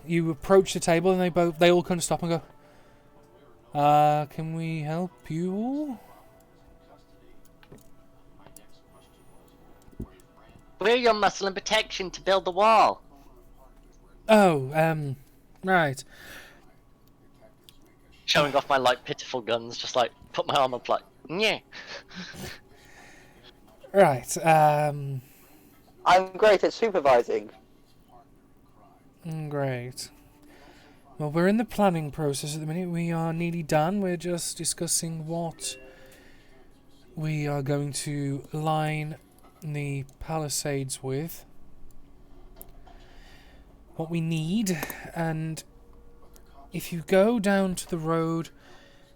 You approach the table and they all kind of stop and go, can we help you all? We're your muscle and protection to build the wall. Oh, right. Showing off my like pitiful guns, just like put my arm up like, yeah. Right, I'm great at supervising. great. Well, we're in the planning process at the minute. We are nearly done. We're just discussing what we are going to line the palisades with. What we need, and if you go down to the road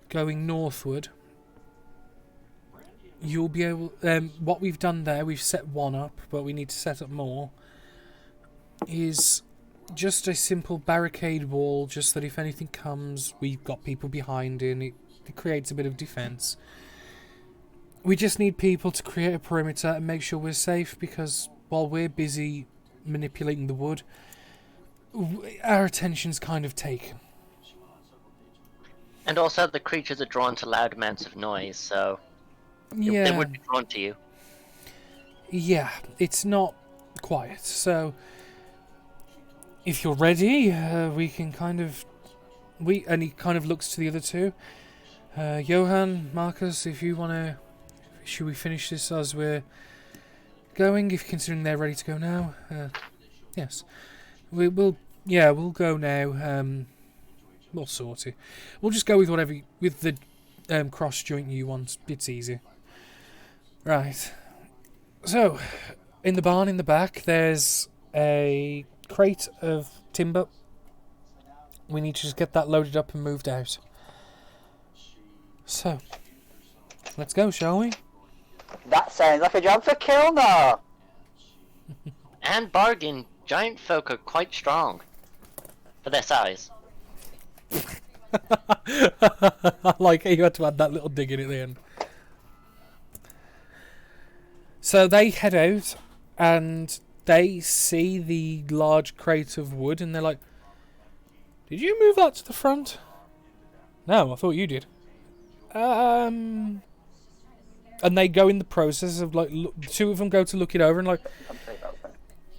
going northward, you'll be able... what we've done there, we've set one up, but we need to set up more, is just a simple barricade wall, just that if anything comes, we've got people behind it, and it creates a bit of defence. We just need people to create a perimeter and make sure we're safe, because while we're busy manipulating the wood, our attention's kind of taken. And also the creatures are drawn to loud amounts of noise, so Yeah. they would be drawn to you. Yeah, it's not quiet, so if you're ready, we can kind of... And he kind of looks to the other two. Johan, Marcus, if you want to... Should we finish this as we're going, if considering they're ready to go now? Yes. We'll go now. We'll sort it. We'll just go with whatever... with the cross joint you want. It's easy. Right. So, in the barn in the back, there's a crate of timber. We need to just get that loaded up and moved out. So, let's go, shall we? That sounds like a job for Kilmer. And bargain, giant folk are quite strong for their size. I like it, you had to add that little dig in at the end. So they head out and they see the large crate of wood and they're like, did you move that to the front? No, I thought you did. And they go in the process of like, two of them go to look it over and like,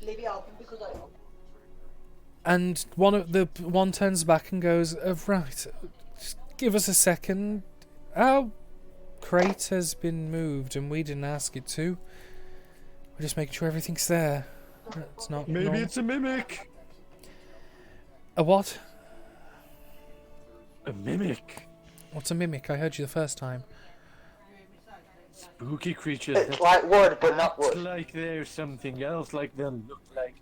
Leave it open because I... and one turns back and goes, right, just give us a second. Our crate has been moved and we didn't ask it to. We're just making sure everything's there. It's not Maybe normal. it's a mimic. A what? A mimic. What's a mimic? I heard you the first time. Spooky creatures. It's like wood, but not It's wood. like they're something else. Like they'll look like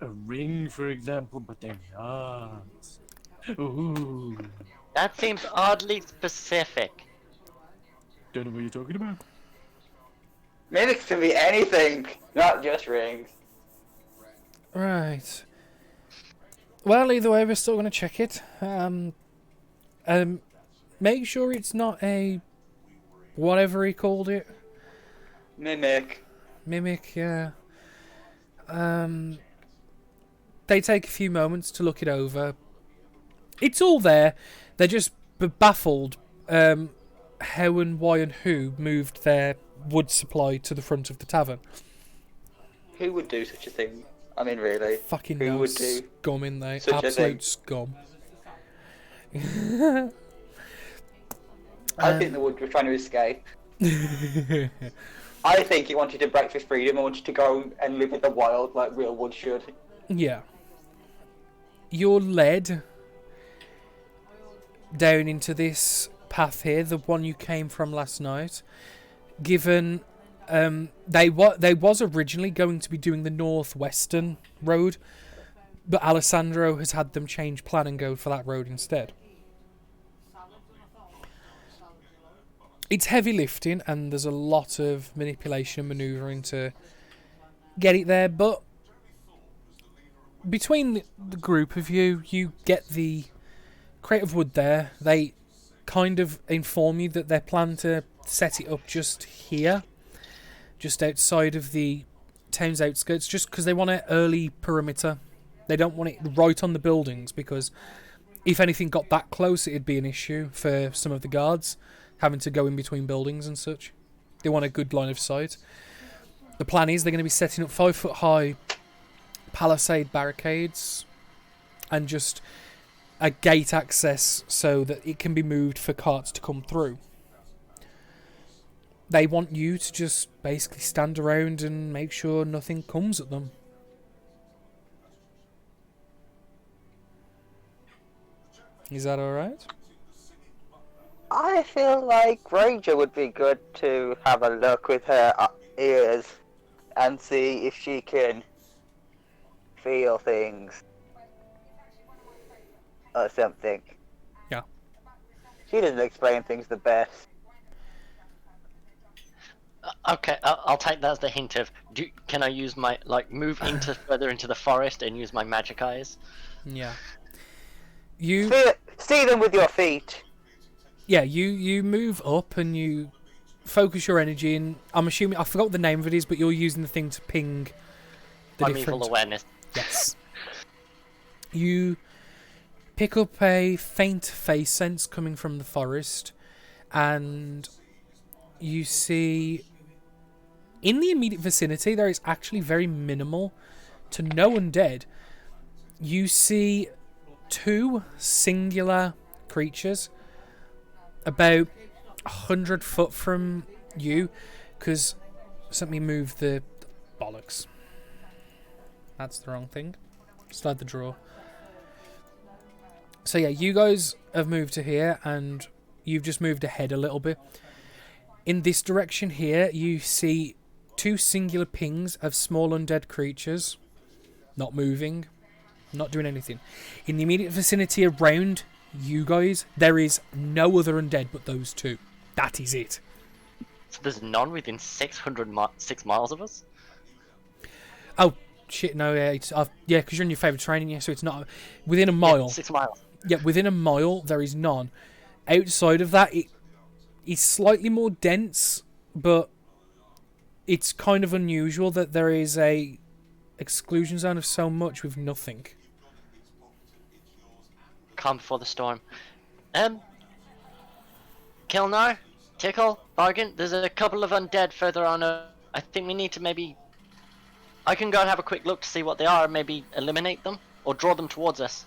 a ring, for example, but they're not. Ooh. That seems oddly specific. Don't know what you're talking about. Mimics can be anything, not just rings. Right. Well, either way, we're still going to check it. Make sure it's not a... whatever he called it. Mimic. Mimic, yeah. They take a few moments to look it over. It's all there. They're just baffled how and why and who moved their wood supply to the front of the tavern. Who would do such a thing? I mean, really. Fucking Who no would do scum in there. such a thing? Absolute scum. I think the wood were trying to escape. I think he wanted to break for freedom and wanted to go and live in the wild like real wood should. Yeah. You're led down into this path here, the one you came from last night. Given they was originally going to be doing the northwestern road, but Alessandro has had them change plan and go for that road instead. It's heavy lifting and there's a lot of manipulation and manoeuvring to get it there, but between the group of you, you get the crate of wood there. They kind of inform you that they plan to set it up just here, just outside of the town's outskirts, just because they want an early perimeter. They don't want it right on the buildings, because if anything got that close, it'd be an issue for some of the guards, having to go in between buildings and such. They want a good line of sight. The plan is they're going to be setting up 5-foot high palisade barricades and just a gate access so that it can be moved for carts to come through. They want you to just basically stand around and make sure nothing comes at them. Is that alright? I feel like Ranger would be good to have a look with her ears and see if she can feel things or something. Yeah. She doesn't explain things the best. Okay, I'll take that as the hint of. Can I use my move into further into the forest and use my magic eyes? Yeah. You See them with your feet. Yeah, you move up and you focus your energy, and I'm assuming I forgot what the name of it is, but you're using the thing to ping the Primeval awareness. Yes. You pick up a faint face sense coming from the forest, and you see in the immediate vicinity there is actually very minimal to no undead. You see 2 singular creatures about 100 foot from you, because let me move the bollocks. That's the wrong thing. Slide the draw. So yeah, you guys have moved to here and you've just moved ahead a little bit. In this direction here, you see 2 singular pings of small undead creatures, not moving, not doing anything. In the immediate vicinity around you guys, there is no other undead but those 2. That is it. So there's none within 6 miles of us? Oh, shit, no, yeah, because you're in your favourite training, yeah, so it's not within a mile. Yeah, 6 miles. Yeah, within a mile, there is none. Outside of that, it is slightly more dense, but it's kind of unusual that there is a exclusion zone of so much with nothing. Calm before the storm. Kilnar, Tickle, Bargain, there's a couple of undead further on. I think we need to maybe... I can go and have a quick look to see what they are and maybe eliminate them, or draw them towards us.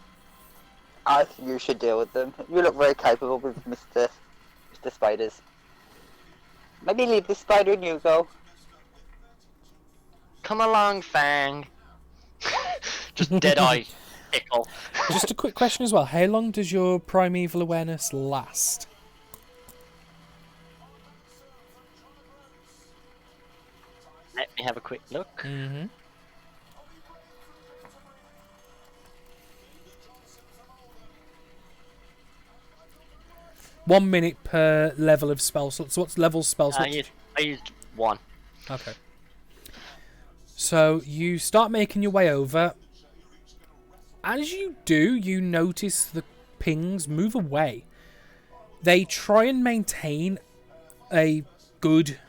I think you should deal with them. You look very capable with Mr. Spiders. Maybe leave the spider and you go. Come along, Fang. Just dead-eye, Tickle. Just a quick question as well. How long does your primeval awareness last? Let me have a quick look. Mm-hmm. One minute per level of spell slot. So what's level spell slot? I used 1. Okay. So you start making your way over. As you do, you notice the pings move away. They try and maintain a good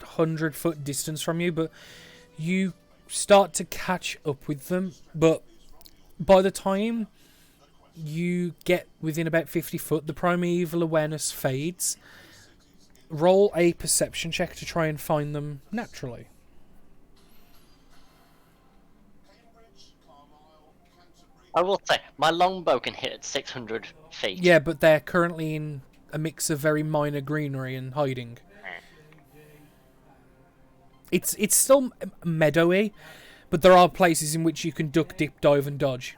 100-foot distance from you, but you start to catch up with them. But by the time you get within about 50 foot, the primeval awareness fades. Roll a perception check to try and find them naturally. I will say, my longbow can hit at 600 feet. Yeah, but they're currently in a mix of very minor greenery and hiding. It's still meadowy, but there are places in which you can duck, dip, dive, and dodge.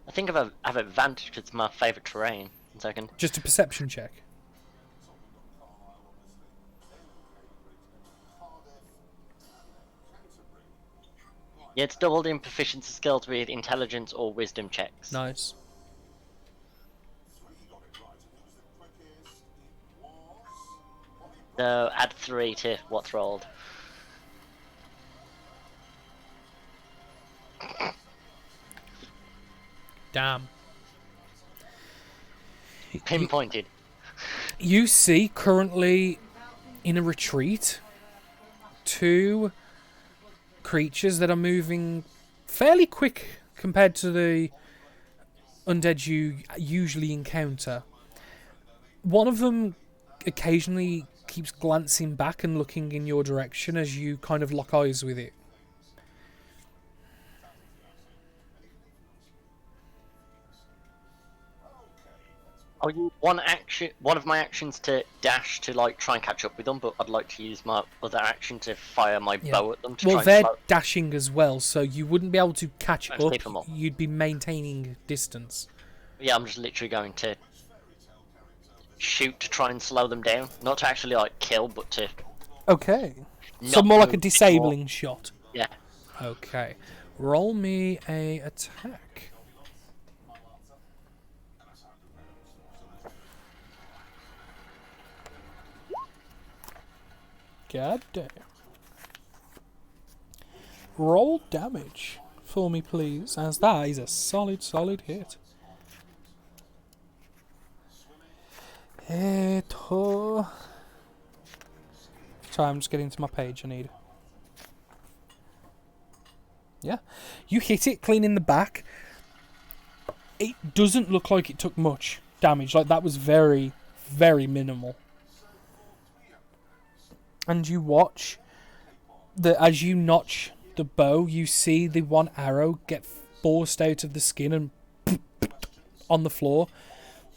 I think I have advantage because it's my favourite terrain. 1 second. Just a perception check. Yeah, it's doubled in proficiency skills with intelligence or wisdom checks. Nice. So add 3 to what's rolled. Damn. Pinpointed. You see currently in a retreat 2 creatures that are moving fairly quick compared to the undead you usually encounter. One of them occasionally keeps glancing back and looking in your direction as you kind of lock eyes with it. I'll use one of my actions to dash to like try and catch up with them, but I'd like to use my other action to fire my bow at them. Well, they're dashing as well, so you wouldn't be able to catch up. You'd be maintaining distance. Yeah, I'm just literally going to shoot to try and slow them down, not to actually like kill, but to. Okay. So more like a disabling shot. Yeah. Okay. Roll me a attack. God damn. Roll damage for me, please, as that is a solid hit. Sorry, I'm just getting to my page I need. Yeah. You hit it clean in the back. It doesn't look like it took much damage. Like, that was very, very minimal. And you watch as you notch the bow, you see the one arrow get forced out of the skin and on the floor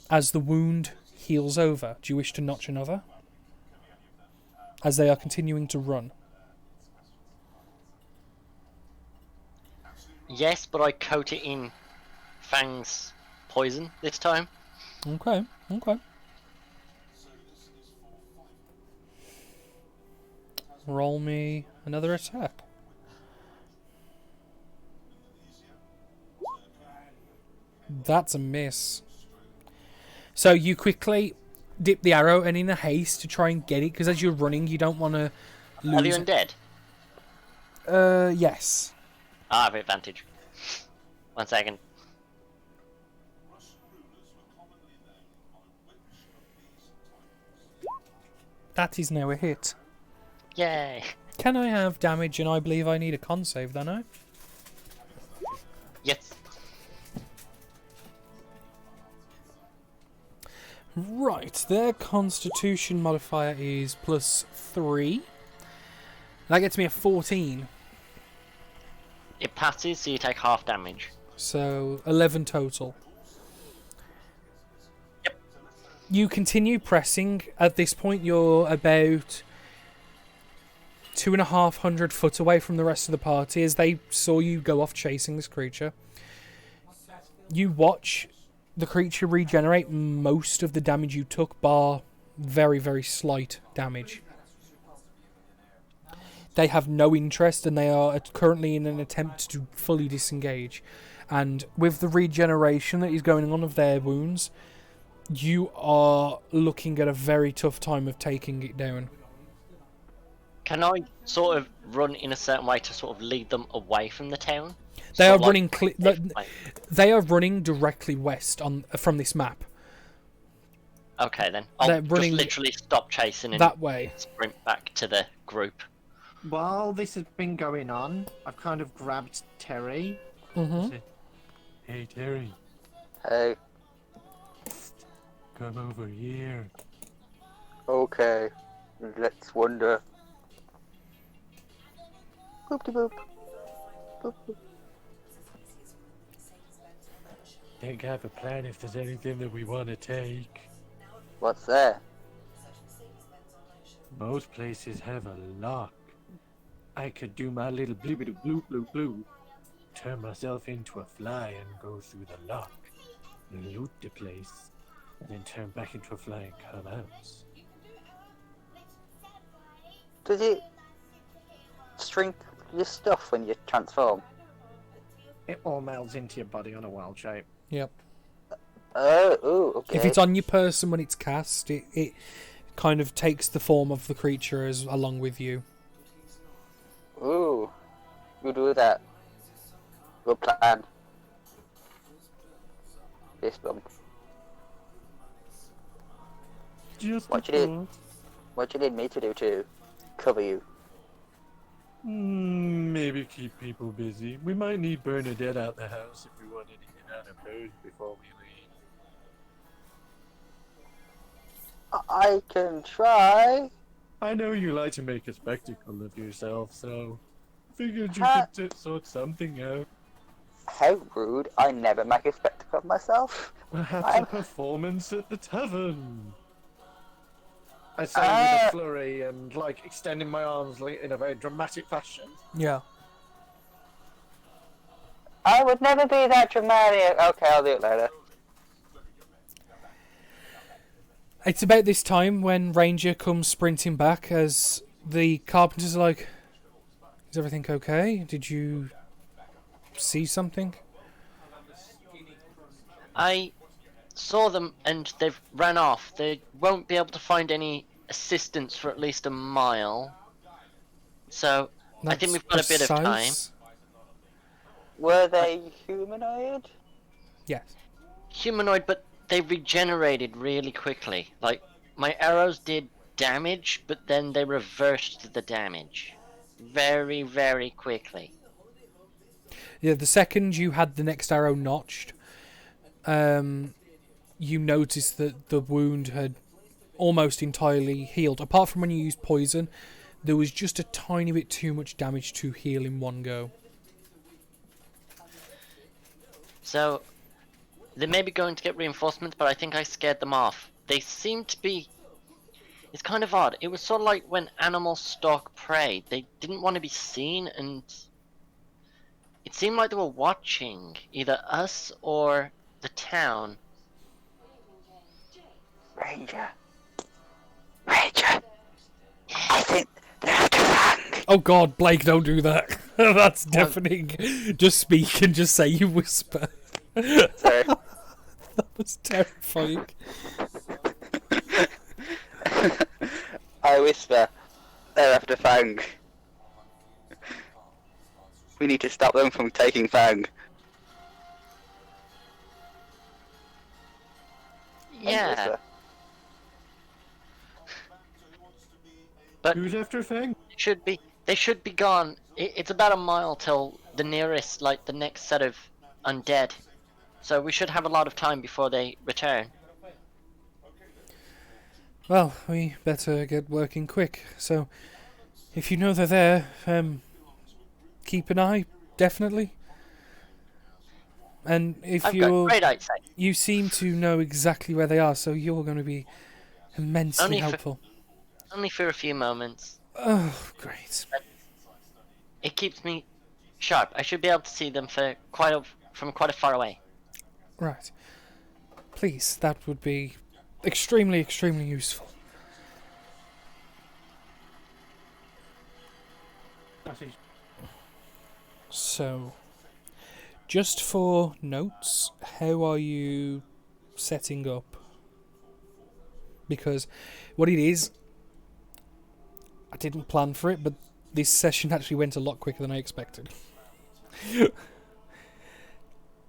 as the wound heals over. Do you wish to notch another? As they are continuing to run. Yes, but I coat it in Fang's poison this time. Okay. Roll me another attack. That's a miss. So you quickly dip the arrow and in a haste to try and get it, because as you're running you don't want to lose. Are you undead? Yes. I have advantage. 1 second. That is now a hit. Yay! Can I have damage? And I believe I need a con save, don't I? Yes. Right, their constitution modifier is +3. That gets me a 14. It passes, so you take half damage. So 11 total. Yep. You continue pressing. At this point, you're about 250 foot away from the rest of the party as they saw you go off chasing this creature. You watch the creature regenerate most of the damage you took, bar very, very slight damage. They have no interest and they are currently in an attempt to fully disengage. And with the regeneration that is going on of their wounds, you are looking at a very tough time of taking it down. Can I sort of run in a certain way to sort of lead them away from the town? They are running. They are running directly west from this map. Okay then, I'll just literally stop chasing and that way. Sprint back to the group. While this has been going on, I've kind of grabbed Terry. Mm-hmm. Hey Terry, Hey, come over here. okay. Let's wander. Boop de boop. Boop boop. Think I have a plan if there's anything that we want to take. What's there? Most places have a lock. I could do my little blibbity bloop bloop bloop, turn myself into a fly and go through the lock, loot the place, and then turn back into a fly and come out. Does it shrink your stuff when you transform? It all melds into your body on a wild shape. Yep. Oh, ooh, okay. If it's on your person when it's cast, it kind of takes the form of the creature as along with you. Ooh, you do that. Good plan. Fist bump. Just What a you did? thought. What you need me to do to cover you? Maybe keep people busy. We might need Bernadette out the house if we wanted to get out of bed before we leave. I can try. I know you like to make a spectacle of yourself, so figured you Huh? could sort something out. How rude. I never make a spectacle of myself. Perhaps I'm- a performance at the tavern. I say with a flurry and like extending my arms like, in a very dramatic fashion. Yeah. I would never be that dramatic. Okay, I'll do it later. It's about this time when Ranger comes sprinting back as the carpenters are like, "Is everything okay? Did you see something?" I saw them and they've ran off. They won't be able to find any assistance for at least a mile. So I think That's we've got a bit of time. precise. Were they humanoid? Yes. Humanoid, but they regenerated really quickly. Like, my arrows did damage, but then they reversed the damage. Very, very quickly. Yeah, the second you had the next arrow notched, you noticed that the wound had almost entirely healed. Apart from when you used poison, there was just a tiny bit too much damage to heal in one go. So, they may be going to get reinforcements, but I think I scared them off. They seem to be... It's kind of odd. It was sort of like when animals stalk prey. They didn't want to be seen, and... It seemed like they were watching either us or the town. Ranger. Ranger. I think they're after Fang. Oh god, Blake, don't do that. That's deafening. Just speak and just say you whisper. Sorry. That was terrifying. I whisper. They're after Fang. We need to stop them from taking Fang. I Yeah, whisper. but Who's after Fang? they should be gone. It's about a mile till the nearest, like, the next set of undead. So we should have a lot of time before they return. Well, we better get working quick. So, if you know they're there, keep an eye, definitely. And if I've got you're... great eyesight. You seem to know exactly where they are, so you're going to be immensely Only for- helpful. Only for a few moments. Oh, great. It keeps me sharp. I should be able to see them from quite a far away. Right. Please, that would be extremely, extremely useful. So, just for notes, how are you setting up? Because what it is, I didn't plan for it, but this session actually went a lot quicker than I expected.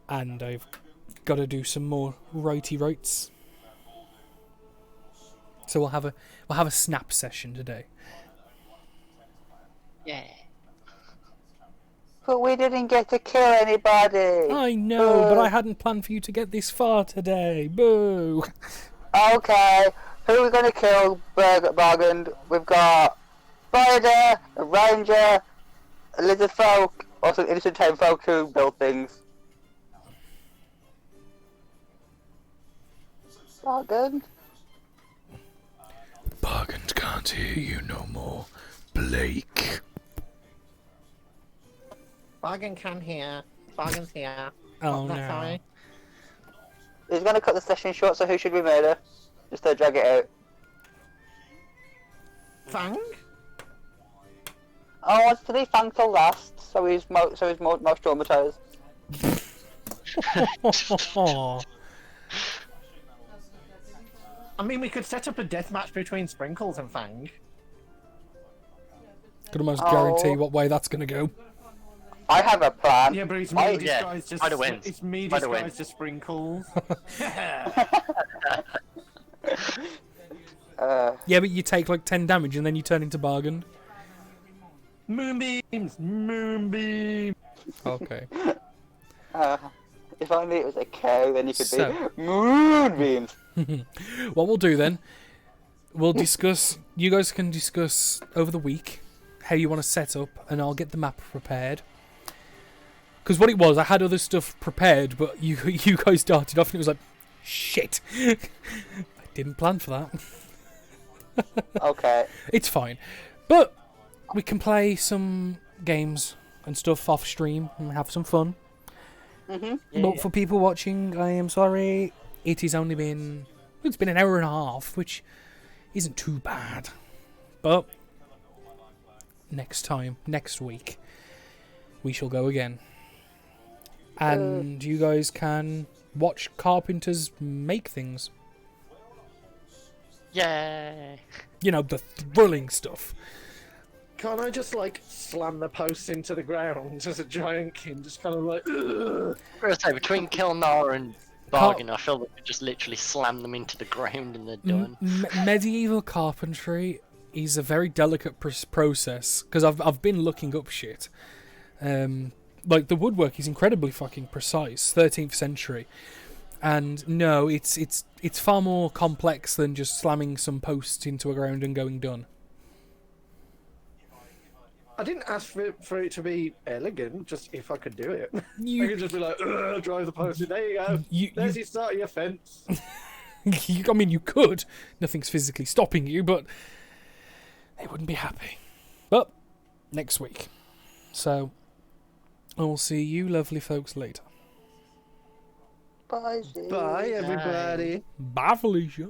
And I've got to do some more righty-rights. So we'll have a snap session today. Yeah. But we didn't get to kill anybody. I know, but I hadn't planned for you to get this far today. Boo! Okay, who are we going to kill, Bargain? We've got Spider, a Ranger, a Lizard Folk, or some innocent town folk who build things. Bargain? Bargain can't cannot hear you no more, Blake. Bargain can hear. Bargain's here. Oh That's no. sorry. He's gonna cut the session short, so who should we murder? Just to drag it out. Fang? Oh, I wanted to leave Fang till last, so he's most traumatized. I mean, we could set up a death match between Sprinkles and Fang. Could almost Oh. guarantee what way that's going to go. I have a plan. Yeah, but it's I- me disguised as Spider wins. it's me Spider disguised as Sprinkles. Yeah, but you take like 10 damage and then you turn into Bargain. Moonbeams, moonbeam. Okay. If only it was a cow, then you could So- be moonbeams. What we'll do then, we'll discuss. You guys can discuss over the week how you want to set up, and I'll get the map prepared. Because what it was, I had other stuff prepared, but you guys started off and it was like, shit. I didn't plan for that. Okay. It's fine. But we can play some games and stuff off stream and have some fun. But for people watching, I am sorry. It has only been... It's been an hour and a half, which isn't too bad. But next time, next week, we shall go again. And you guys can watch carpenters make things. Yay! You know, the thrilling stuff. Can't I just like slam the posts into the ground as a giant king, just kind of like? Ugh. I'm gonna say between Kilnar and Bargain, I feel like we just literally slam them into the ground and they're done. Medieval carpentry is a very delicate process, because I've been looking up shit. Like, the woodwork is incredibly fucking precise, 13th century. And no, it's far more complex than just slamming some posts into a ground and going done. I didn't ask for it to be elegant, just if I could do it. I You, could just be like, "Ugh, drive the post in. There you go. There's the start of your fence. I mean, you could. Nothing's physically stopping you, but they wouldn't be happy. But next week. So I will see you lovely folks later. Bye, Zee. Bye, everybody. Bye, Felicia.